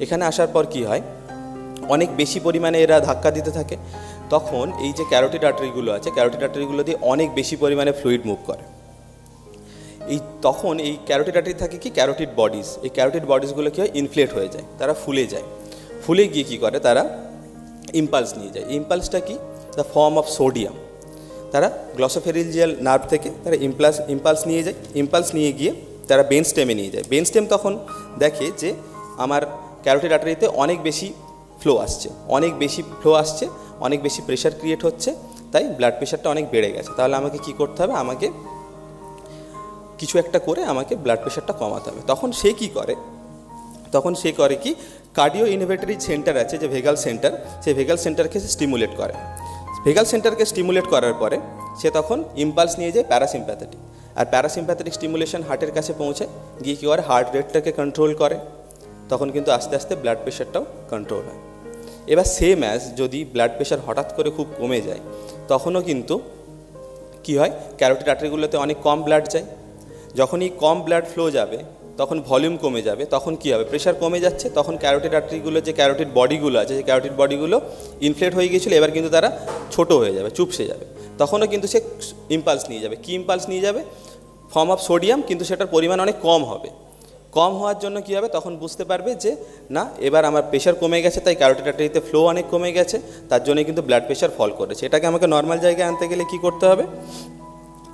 এখানে আসার পর কি হয়, অনেক বেশি পরিমাণে এরা ধাক্কা দিতে থাকে, তখন এই যে ক্যারোটিড আর্টারিগুলো আছে, ক্যারোটিড আর্টারিগুলো দিয়ে অনেক বেশি পরিমাণে ফ্লুইড মুভ করে। তখন এই ক্যারোটিড আর্টারি থাকে কি, ক্যারোটিড বডিজ, এই ক্যারোটিড বডিজগুলো কী হয়, ইনফ্লেট হয়ে যায়, তারা ফুলে যায়। ফুলে গিয়ে কী করে, তারা ইম্পালস নিয়ে যায়। ইম্পালসটা কি, দ্য ফর্ম অফ সোডিয়াম। তারা গ্লসোফেরিঞ্জিয়াল নার্ভ থেকে তারা ইম্পালস নিয়ে যায়, ইম্পালস নিয়ে গিয়ে তারা ব্রেন স্টেমে নিয়ে যায়। ব্রেন স্টেম তখন দেখে যে আমার ক্যারোটিড আর্টারিতে অনেক বেশি ফ্লো আসছে, অনেক বেশি প্রেশার ক্রিয়েট হচ্ছে, তাই ব্লাড প্রেশারটা অনেক বেড়ে গেছে। তাহলে আমাকে কি করতে হবে, আমাকে কিছু একটা করে আমাকে ব্লাড প্রেশারটা কমাতে হবে। তখন সে করে কি, কার্ডিও ইনহিবিটরি সেন্টার আছে যে ভেগাল সেন্টার, সেই ভেগাল সেন্টারকে সে স্টিমুলেট করে। ভেগাল সেন্টারকে স্টিমুলেট করার পরে সে তখন ইম্পালস নিয়ে যায় প্যারাসিম্প্যাথেটিক, আর প্যারাসিম্প্যাথেটিক স্টিমুলেশন হার্টের কাছে পৌঁছে গিয়ে কী করে, হার্ট রেটটাকে কন্ট্রোল করে, তখন কিন্তু আস্তে আস্তে ব্লাড প্রেশারটাও কন্ট্রোল হয়। এবার সেম অ্যাজ যদি ব্লাড প্রেশার হঠাৎ করে খুব কমে যায়, তখনও কিন্তু কি হয়, ক্যারোটিড আর্টারিগুলোতে অনেক কম ব্লাড যায়। যখনই কম ব্লাড ফ্লো যাবে তখন ভলিউম কমে যাবে, তখন কী হবে, প্রেশার কমে যাচ্ছে, তখন ক্যারোটিড আর্টারিগুলো যে ক্যারোটিড বডিগুলো আছে, সেই ক্যারোটিড বডিগুলো ইনফ্লেট হয়ে গিয়েছিলো, এবার কিন্তু তারা ছোট হয়ে যাবে, চুপসে যাবে। তখনও কিন্তু সে ইম্পালস নিয়ে যাবে। কি ইম্পালস নিয়ে যাবে, ফর্ম অফ সোডিয়াম, কিন্তু সেটার পরিমাণ অনেক কম হবে। কম হওয়ার জন্য কী হবে, তখন বুঝতে পারবে যে না, এবার আমার প্রেশার কমে গেছে, তাই ক্যারোটিড আর্টারিতে ফ্লো অনেক কমে গেছে, তার জন্যই কিন্তু ব্লাড প্রেশার ফল করেছে। এটাকে আমাকে নর্মাল জায়গায় আনতে গেলে কী করতে হবে,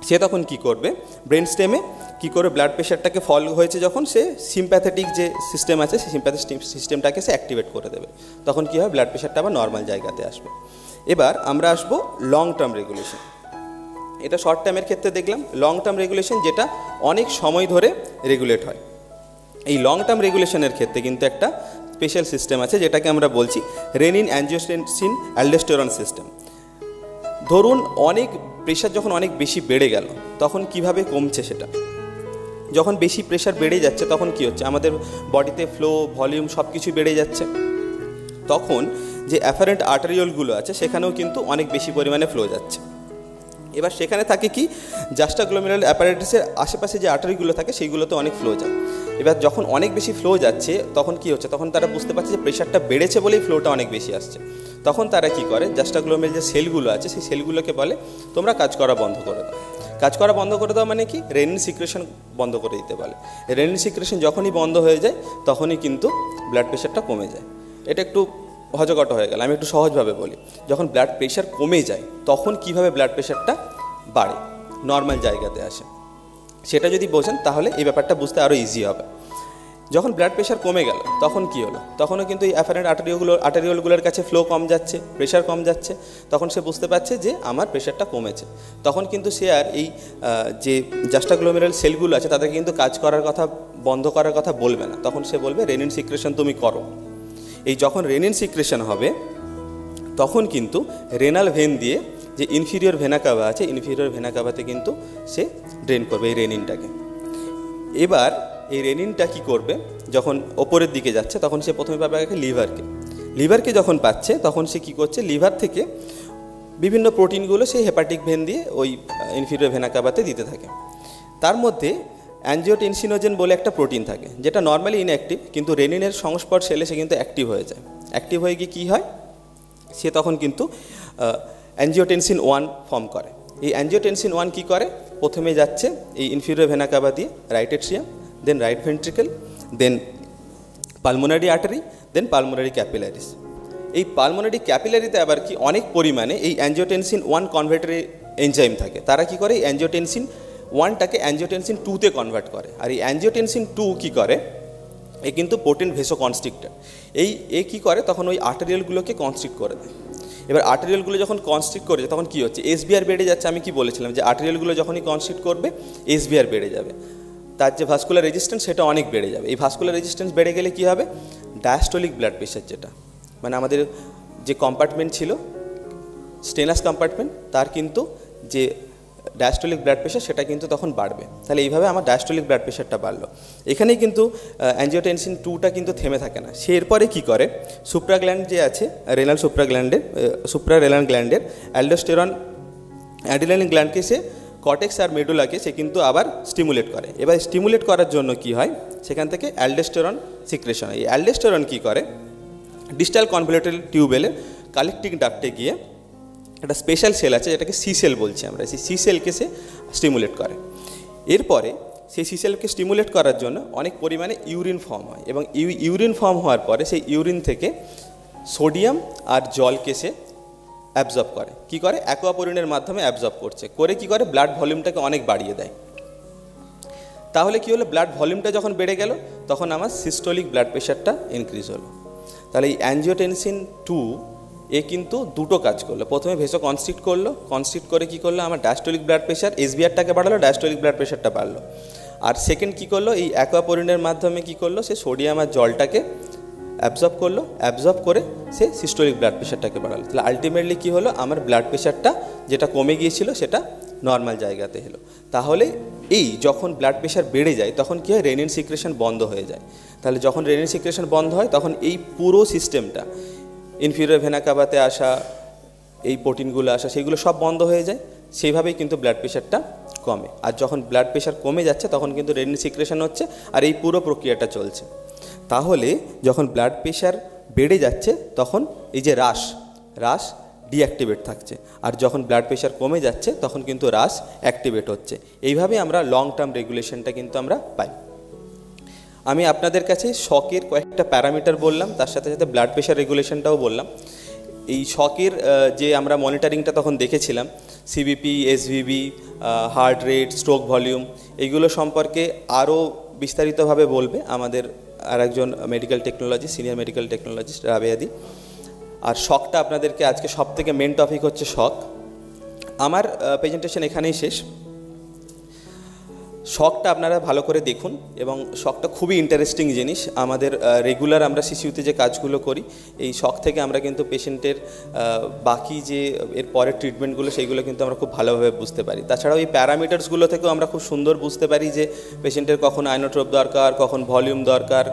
সে তখন কি করবে, ব্রেন স্টেমে কী করে ব্লাড প্রেশারটাকে ফল হয়েছে যখন, সে সিম্প্যাথেটিক যে সিস্টেম আছে সেই সিম্প্যাথেটিক সিস্টেমটাকে সে অ্যাক্টিভেট করে দেবে। তখন কী হয়, ব্লাড প্রেশারটা আবার নর্মাল জায়গাতে আসবে। এবার আমরা আসবো লং টার্ম রেগুলেশন। এটা শর্ট টার্মের ক্ষেত্রে দেখলাম। লং টার্ম রেগুলেশন যেটা অনেক সময় ধরে রেগুলেট হয়। এই লং টার্ম রেগুলেশনের ক্ষেত্রে কিন্তু একটা স্পেশাল সিস্টেম আছে, যেটাকে আমরা বলছি রেনিন অ্যাঞ্জিওটেনসিন অ্যালডোস্টেরন সিস্টেম। ধরুন অনেক প্রেশার যখন অনেক বেশি বেড়ে গেল, তখন কিভাবে কমছে সেটা, যখন বেশি প্রেশার বেড়ে যাচ্ছে তখন কি হচ্ছে, আমাদের বডিতে ফ্লো, ভলিউম সব কিছু বেড়ে যাচ্ছে, তখন যে অ্যাফারেন্ট আর্টারিওলগুলো আছে সেখানেও কিন্তু অনেক বেশি পরিমাণে ফ্লো যাচ্ছে। এবার সেখানে থাকে কি, জাস্টাগ্লোমেরুলার অ্যাপারেটাসের আশেপাশে যে আর্টারিগুলো থাকে সেইগুলোতে অনেক ফ্লো যায়। এবার যখন অনেক বেশি ফ্লো যাচ্ছে তখন কি হচ্ছে, তখন তারা বুঝতে পারছে যে প্রেশারটা বেড়েছে বলেই ফ্লোটা অনেক বেশি আসছে। তখন তারা কি করে, জাস্টাগ্লোমেরুলার যে সেলগুলো আছে সেই সেলগুলোকে বলে তোমরা কাজ করা বন্ধ করে দাও। কাজ করা বন্ধ করে দাও মানে কি, রেনিন সিক্রেশন বন্ধ করে দিতে বলে। রেনিন সিক্রেশন যখনই বন্ধ হয়ে যায় তখনই কিন্তু ব্লাড প্রেশারটা কমে যায়। এটা একটু হজগট হয়ে গেল, আমি একটু সহজভাবে বলি। যখন ব্লাড প্রেশার কমে যায় তখন কিভাবে ব্লাড প্রেশারটা বাড়ে, নর্মাল জায়গাতে আসে, সেটা যদি বোঝেন তাহলে এই ব্যাপারটা বুঝতে আরও ইজি হবে। যখন ব্লাড প্রেশার কমে গেল তখন কি হলো, তখনও কিন্তু এই অ্যাফারেন্ট আর্টেরিওলগুলোর কাছে ফ্লো কম যাচ্ছে, প্রেশার কম যাচ্ছে, তখন সে বুঝতে পারছে যে আমার প্রেশারটা কমেছে। তখন কিন্তু সে আর এই যে জাস্টাগ্লোমেরুলার সেলগুলো আছে তাদেরকে কিন্তু কাজ করার কথা বন্ধ করার কথা বলবে না, তখন সে বলবে রেনিন সিক্রেশন তুমি করো। এই যখন রেনিন সিক্রেশন হবে তখন কিন্তু রেনাল ভেন দিয়ে যে ইনফিরিয়র ভেনা কাভা আছে, ইনফিরিয়র ভেনা কাভাতে কিন্তু সে ড্রেন করবে এই রেনিনটাকে। এবার এই রেনিনটা কি করবে, যখন ওপরের দিকে যাচ্ছে তখন সে প্রথমে পাবে আগে লিভারকে যখন পাচ্ছে তখন সে কী করছে, লিভার থেকে বিভিন্ন প্রোটিনগুলো সেই হেপাটিক ভেন দিয়ে ওই ইনফিরিয়র ভেনা কাভাতে দিতে থাকে। তার মধ্যে অ্যাঞ্জিওটেনসিনোজেন বলে একটা প্রোটিন থাকে যেটা নর্মালি ইনঅ্যাক্টিভ, কিন্তু রেনিনের সংস্পর্শে এলে সে কিন্তু অ্যাক্টিভ হয়ে যায়। অ্যাক্টিভ হয়ে গিয়ে কী হয়, সে তখন কিন্তু অ্যাঞ্জিওটেনসিন 1 ফর্ম করে। এই অ্যাঞ্জিওটেনসিন 1 কী করে, প্রথমে যাচ্ছে এই ইনফিরিয়র ভেনা কাভা দিয়ে রাইট এট্রিয়াম, দেন রাইট ভেন্ট্রিকল, দেন পালমোনারি আর্টারি, দেন পালমোনারি ক্যাপিলারিস। এই পালমোনারি ক্যাপিলারিতে আবার কি অনেক পরিমাণে এই অ্যাঞ্জিওটেনসিন 1 কনভার্টারি এনজাইম থাকে। তারা কি করে, এই অ্যাঞ্জিওটেনসিন 1টাকে অ্যাঞ্জিওটেনসিন 2তে কনভার্ট করে। আর এই অ্যাঞ্জিওটেনসিন 2 কী করে, এ কিন্তু পোটেন্ট ভেসোকনস্ট্রিক্টর। এ কী করে, তখন ওই আর্টেরিয়ালগুলোকে কনস্ট্রিক্ট করে দেয়। এবার আর্টেরিয়ালগুলো যখন কনস্ট্রিক্ট করে তখন কী হচ্ছে, এসবিআর বেড়ে যাচ্ছে। আমি কি বলেছিলাম যে আর্টেরিয়ালগুলো যখনই কনস্ট্রিক্ট করবে এসবিআর বেড়ে যাবে, তার যে ভাস্কুলার রেজিস্ট্যান্স সেটা অনেক বেড়ে যাবে। এই ভাস্কুলার রেজিস্ট্যান্স বেড়ে গেলে কী হবে, ডায়াস্টোলিক ব্লাড প্রেশার, যেটা মানে আমাদের যে কম্পার্টমেন্ট ছিল স্টেনাস কম্পার্টমেন্ট, তার কিন্তু যে ডায়াস্টোলিক ব্লাড প্রেশার সেটা কিন্তু তখন বাড়বে। তাহলে এইভাবে আমার ডায়াস্টোলিক ব্লাড প্রেশারটা বাড়লো। এখানেই কিন্তু অ্যাঞ্জিওটেনসিন 2টা কিন্তু থেমে থাকে না। সে এরপরে কী করে, সুপ্রাগ্ল্যান্ড যে আছে রেনাল সুপ্রারেনাল গ্ল্যান্ডের অ্যালডোস্টেরন অ্যাড্রিনালিন গ্ল্যান্ডকে সে কর্টেক্স আর মেডুলাকে সে কিন্তু আবার স্টিমুলেট করে। এবার স্টিমুলেট করার জন্য কি হয়, সেখান থেকে অ্যালডোস্টেরন সিক্রেশন হয়। এই অ্যালডোস্টেরন কী করে, ডিস্টাল কনভলিউটেড টিউবেলের কালেক্টিং ডাক্টে গিয়ে একটা স্পেশাল সেল আছে যেটাকে সি সেল বলছি আমরা, সেই সি সেলকে সে স্টিমুলেট করে। এরপরে সেই সি সেলকে স্টিমুলেট করার জন্য অনেক পরিমাণে ইউরিন ফর্ম হয়, এবং ইউরিন ফর্ম হওয়ার পরে সেই ইউরিন থেকে সোডিয়াম আর জলকে সে অ্যাবজর্ব করে। কি করে, অ্যাকোয়াপোরিনের মাধ্যমে অ্যাবজর্ব করে কি করে, ব্লাড ভলিউমটাকে অনেক বাড়িয়ে দেয়। তাহলে কি হলো, ব্লাড ভলিউমটা যখন বেড়ে গেল তখন আমার সিস্টোলিক ব্লাড প্রেশারটা ইনক্রিজ হলো। তাহলে এই অ্যাঞ্জিওটেনসিন 2 এ কিন্তু দুটো কাজ করলো। প্রথমে ভেসো কনস্ট্রিক্ট করলো, কনস্ট্রিক্ট করে কী করলো, আমার ডায়াস্টোলিক ব্লাড প্রেশার এসবিআরটাকে বাড়ালো, ডায়াস্টোলিক ব্লাড প্রেশারটা বাড়লো। আর সেকেন্ড কী করলো, এই অ্যাকোয়াপোরিনের মাধ্যমে কী করলো, সে সোডিয়াম আর জলটাকে অ্যাবজর্ব করলো, অ্যাবজর্ব করে সে সিস্টোলিক ব্লাড প্রেশারটাকে বাড়ালো। তাহলে আলটিমেটলি কী হলো, আমার ব্লাড প্রেশারটা যেটা কমে গিয়েছিল সেটা নর্মাল জায়গাতে এলো। তাহলে এই যখন ব্লাড প্রেশার বেড়ে যায় তখন কী হয়, রেনিন সিক্রেশন বন্ধ হয়ে যায়। তাহলে যখন রেনিন সিক্রেশন বন্ধ হয় তখন এই পুরো সিস্টেমটা, ইনফিরিয়র ভেনা কাভাতে আসা এই প্রোটিনগুলো আসা, সেগুলো সব বন্ধ হয়ে যায়। সেইভাবেই কিন্তু ব্লাড প্রেশারটা কমে। আর যখন ব্লাড প্রেশার কমে যাচ্ছে তখন কিন্তু রেনিন সিক্রেশন হচ্ছে, আর এই পুরো প্রক্রিয়াটা চলছে। তাহলে যখন ব্লাড প্রেশার বেড়ে যাচ্ছে তখন এই যে রাশ ডিঅ্যাক্টিভেট থাকছে, আর যখন ব্লাড প্রেশার কমে যাচ্ছে তখন কিন্তু রাশ অ্যাক্টিভেট হচ্ছে। এইভাবে আমরা লং টার্ম রেগুলেশনটা কিন্তু আমরা পাই। আমি আপনাদের কাছে শকের কয়েকটা প্যারামিটার বললাম, তার সাথে সাথে ব্লাড প্রেশার রেগুলেশনটাও বললাম। এই শকের যে আমরা মনিটরিংটা তখন দেখেছিলাম, CBP, SVB, heart rate, stroke volume, এইগুলো সম্পর্কে আরও বিস্তারিতভাবে বলবে আমাদের আরেকজন medical technologist, senior medical technologist রাবেয়াদি। আর শকটা আপনাদেরকে আজকে সবথেকে মেন টপিক হচ্ছে শক। আমার প্রেজেন্টেশন এখানেই শেষ। শকটা আপনারা ভালো করে দেখুন, এবং শকটা খুবই ইন্টারেস্টিং জিনিস। আমাদের রেগুলার আমরা সিসিউতে যে কাজগুলো করি, এই শক থেকে আমরা কিন্তু পেশেন্টের বাকি যে এর পরের ট্রিটমেন্টগুলো সেইগুলো কিন্তু আমরা খুব ভালোভাবে বুঝতে পারি। তাছাড়াও এই প্যারামিটার্সগুলো থেকেও আমরা খুব সুন্দর বুঝতে পারি যে পেশেন্টের কখন আইনোট্রোপ দরকার, কখন ভলিউম দরকার,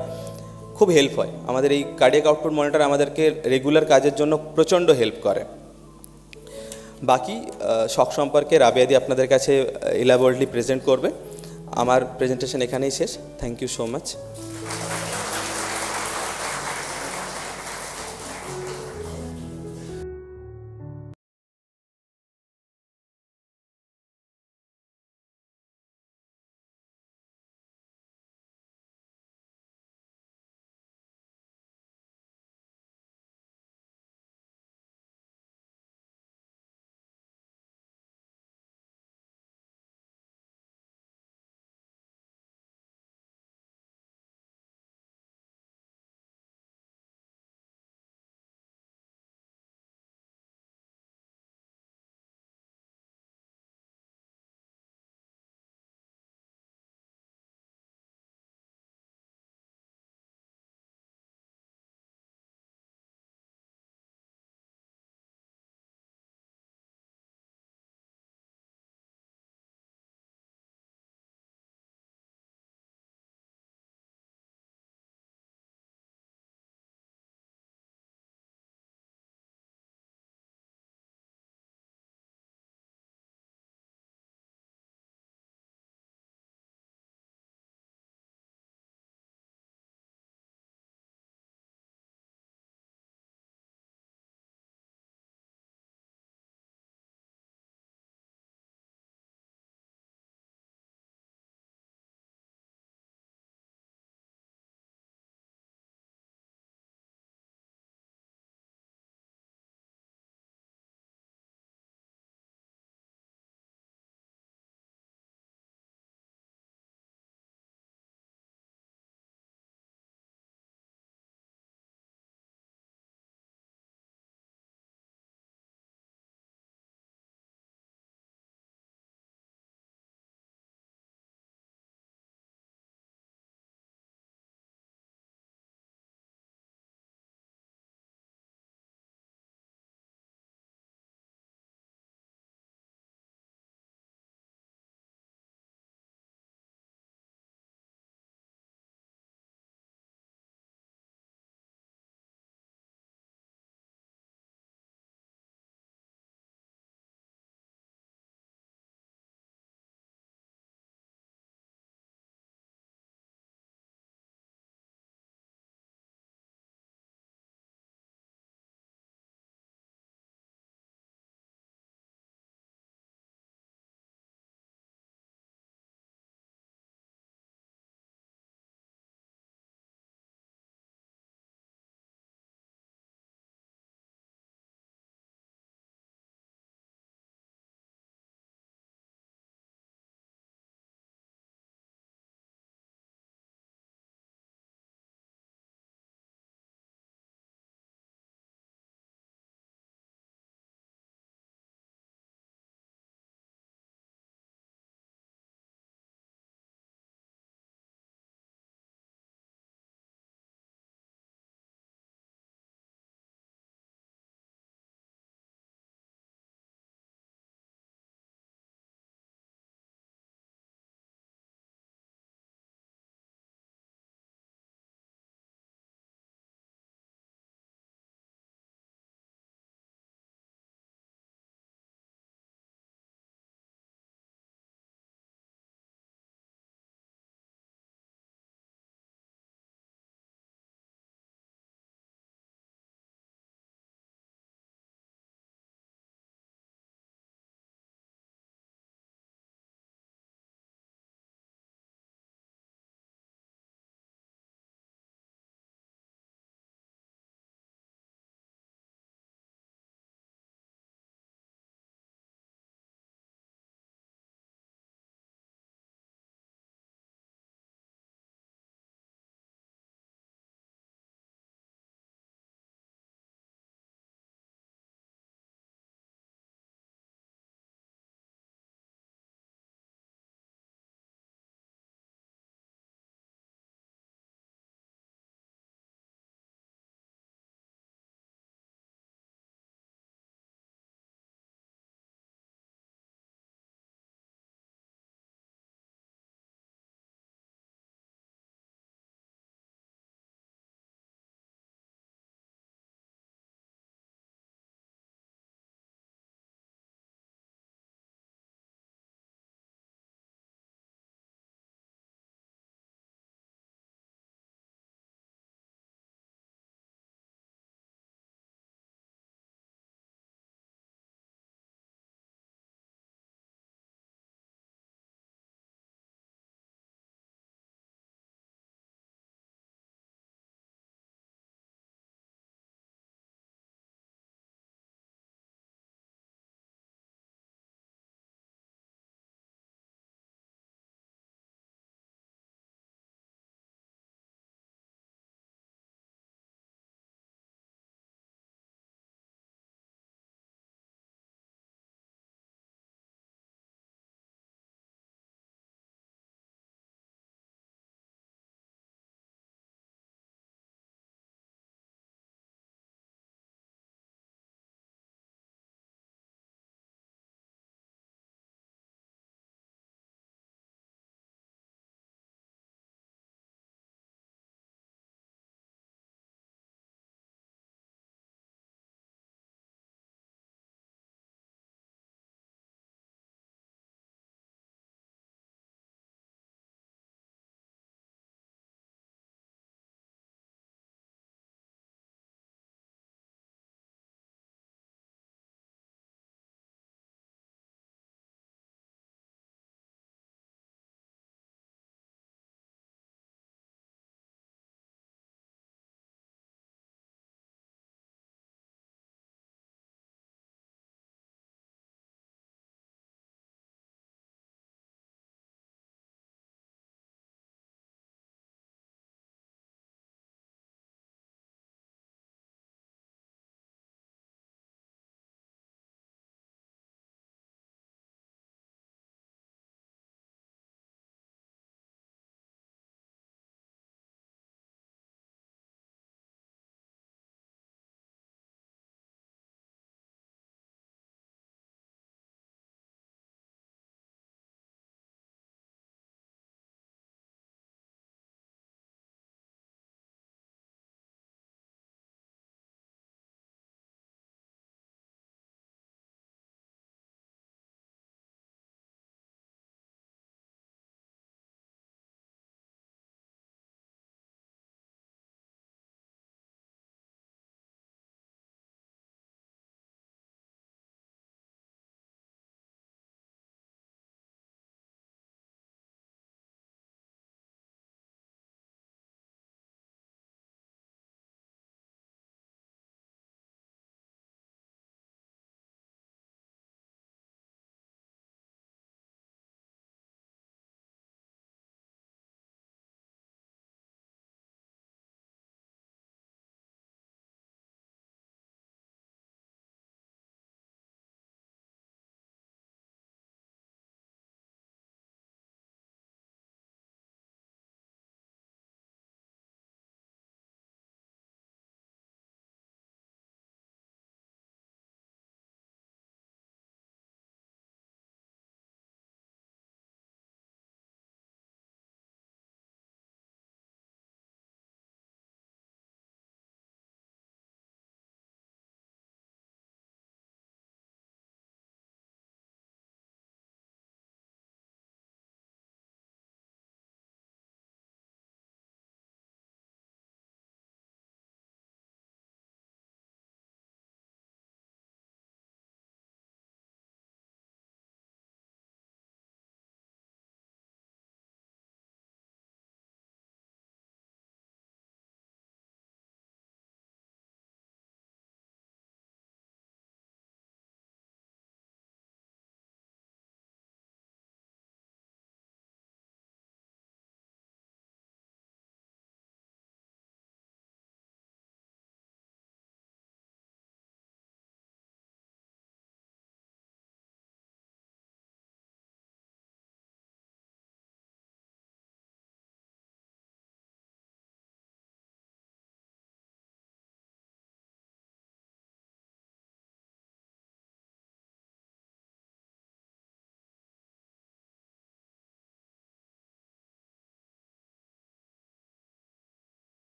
খুব হেল্প হয়। আমাদের এই কার্ডিয়াক আউটপুট মনিটর আমাদেরকে রেগুলার কাজের জন্য প্রচণ্ড হেল্প করে। বাকি শক সম্পর্কে রাবেয়াদি আপনাদের কাছে ইলাবোরেটলি প্রেজেন্ট করবে। আমার প্রেজেন্টেশন এখানেই শেষ। Thank you so much.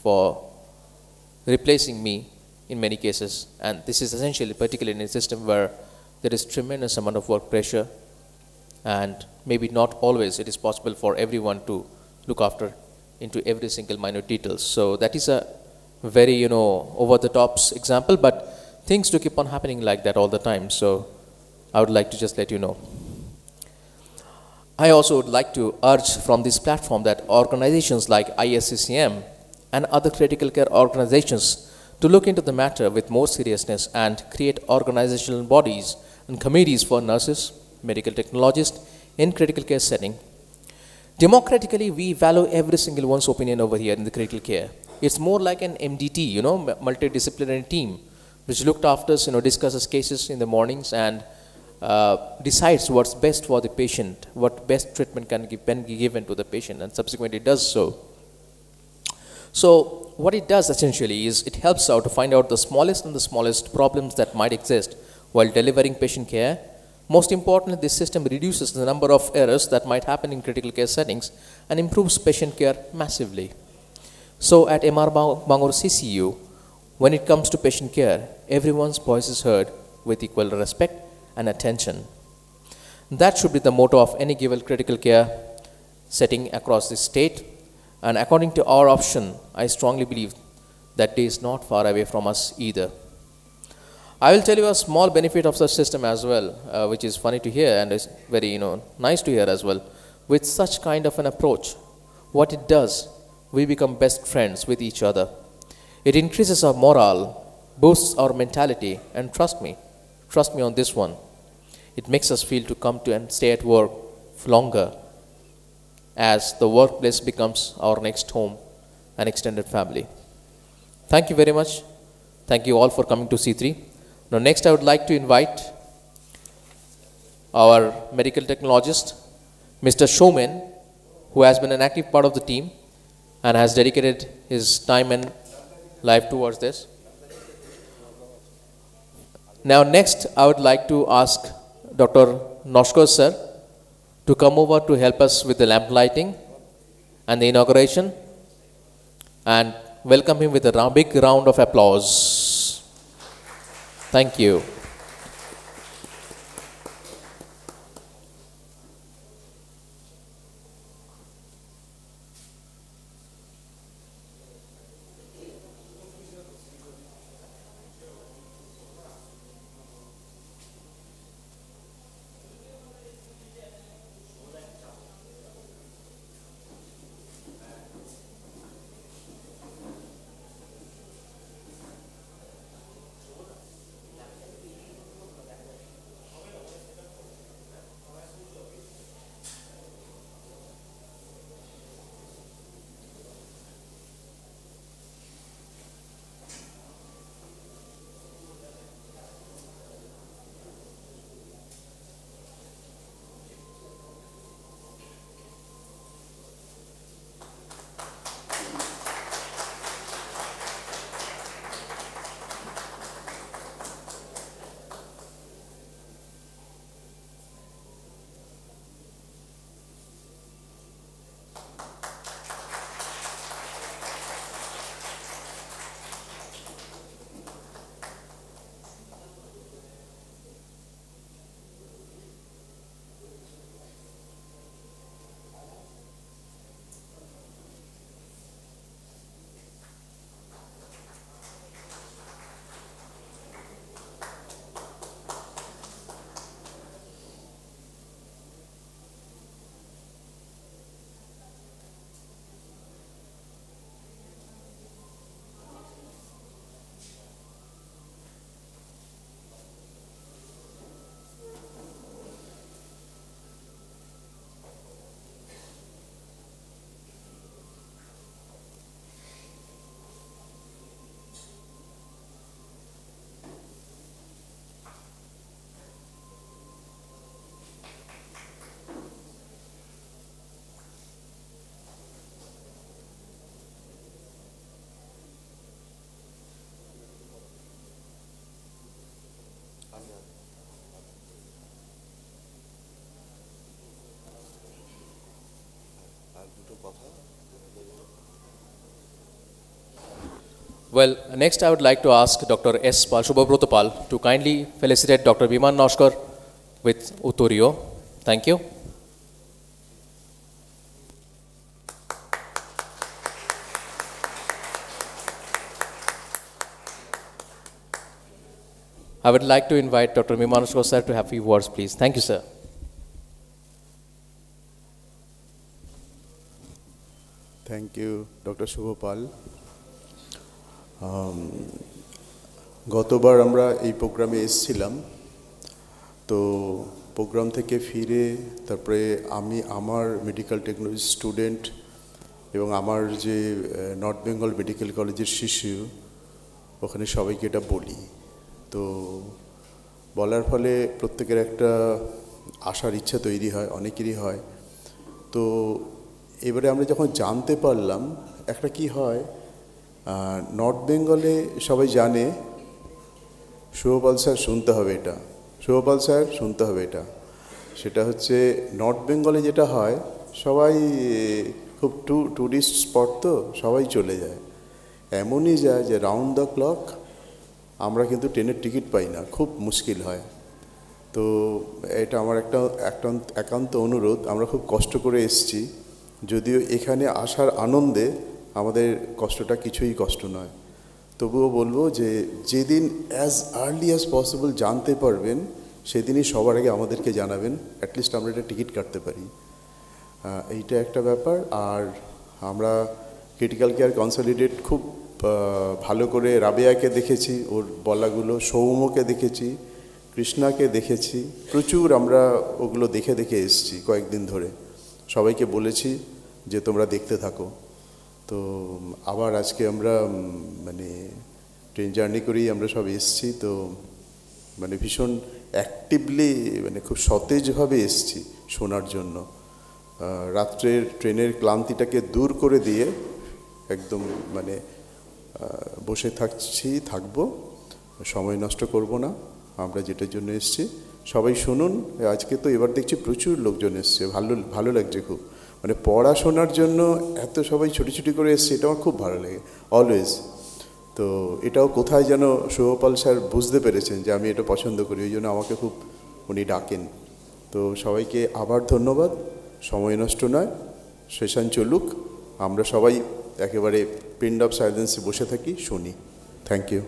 for replacing me in many cases. And this is essentially, particularly in a system where there is tremendous amount of work pressure, and maybe not always it is possible for everyone to look after into every single minute details. So that is a very, over the tops example, but things do keep on happening like that all the time. So I would like to just let you know. I also would like to urge from this platform that organizations like ISCCM and other critical care organizations to look into the matter with more seriousness and create organizational bodies and committees for nurses, medical technologists in critical care setting. Democratically, we value every single one's opinion over here in the critical care. It's more like an MDT, multidisciplinary team, which looked after, discusses cases in the mornings and decides what's best for the patient, what best treatment can be given to the patient, and subsequently does so. So what it does essentially is it helps out to find out the smallest problems that might exist while delivering patient care. Most importantly, this system reduces the number of errors that might happen in critical care settings and improves patient care massively. So at MR Bangalore CCU, when it comes to patient care, everyone's voice is heard with equal respect and attention. That should be the motto of any given critical care setting across the state. And according to our option, I strongly believe that day is not far away from us either. I will tell you a small benefit of such system as well, which is funny to hear and is very nice to hear as well. With such kind of an approach, what it does, we become best friends with each other. It increases our morale, boosts our mentality, and trust me on this one, it makes us feel to come to and stay at work longer, as the workplace becomes our next home and extended family. Thank you very much. Thank you all for coming to C3. Now next I would like to invite our medical technologist, Mr. Showman, who has been an active part of the team and has dedicated his time and life towards this. Now next I would like to ask Dr. Noshkar sir to come over to help us with the lamp lighting and the inauguration, and welcome him with a big round of applause. Thank you. Well, next I would like to ask Dr. S. Pal, Shubhabrata Pal, to kindly felicitate Dr. Biman Noshkar with Uturio. Thank you. I would like to invite Dr. Biman Noshkar sir to have a few words, please. Thank you, sir. Thank you, Dr. Shubha Pal. গতবার আমরা এই প্রোগ্রামে এসেছিলাম, তো programme থেকে ফিরে তারপরে আমি আমার মেডিকেল টেকনোলজি স্টুডেন্ট এবং আমার যে নর্থ বেঙ্গল মেডিকেল কলেজের শিশু, ওখানে সবাইকে এটা বলি। তো বলার ফলে প্রত্যেকের একটা আসার ইচ্ছা তৈরি হয়, অনেকেরই হয়। তো এবারে আমরা যখন জানতে পারলাম একটা কি হয়, নর্থ বেঙ্গলে সবাই জানে শুভপাল স্যার শুনতে হবে এটা, শুভপাল স্যার শুনতে হবে এটা। সেটা হচ্ছে নর্থ বেঙ্গলে যেটা হয়, সবাই খুব ট্যুরিস্ট স্পট, তো সবাই চলে যায়। এমনই যায় যে রাউন্ড দ্য ক্লক আমরা কিন্তু ট্রেনের টিকিট পাই না, খুব মুশকিল হয়। তো এটা আমার একটা একান্ত অনুরোধ, আমরা খুব কষ্ট করে এসেছি, যদিও এখানে আসার আনন্দে আমাদের কষ্টটা কিছুই কষ্ট নয়। তবুও বলবো যে যেদিন অ্যাজ আর্লি অ্যাজ পসিবল জানতে পারবেন, সেদিনই সবার আগে আমাদেরকে জানাবেন, অ্যাটলিস্ট আমরা একটা টিকিট কাটতে পারি। এইটা একটা ব্যাপার। আর আমরা ক্রিটিক্যাল কেয়ার কনসলিডেট খুব ভালো করে রাবেয়াকে দেখেছি, ওর বলাগুলো, সৌম্যকে দেখেছি, কৃষ্ণাকে দেখেছি, প্রচুর আমরা ওগুলো দেখে দেখে এসেছি কয়েকদিন ধরে। সবাইকে বলেছি যে তোমরা দেখতে থাকো। তো আবার আজকে আমরা মানে ট্রেন জার্নি করেই আমরা সব এসেছি, তো মানে ভীষণ অ্যাক্টিভলি মানে খুব সতেজভাবে এসেছি শোনার জন্য। রাত্রের ট্রেনের ক্লান্তিটাকে দূর করে দিয়ে একদম মানে বসে থাকবো, সময় নষ্ট করব না। আমরা যেটার জন্য এসেছি সবাই শুনুন। আজকে তো এবার দেখছি প্রচুর লোকজন এসছে, ভালো লাগছে খুব। মানে পড়াশোনার জন্য এত সবাই ছুটি করে এসছে, এটা আমার খুব ভালো লাগে অলওয়েজ। তো এটাও কোথায় যেন শুভপাল স্যার বুঝতে পেরেছেন যে আমি এটা পছন্দ করি, ওই জন্য আমাকে খুব উনি ডাকেন। তো সবাইকে আবার ধন্যবাদ। সময় নষ্ট নয়, সেশন চলুক, আমরা সবাই একেবারে পিন অফ সাইলেন্সে বসে থাকি, শুনি। Thank you.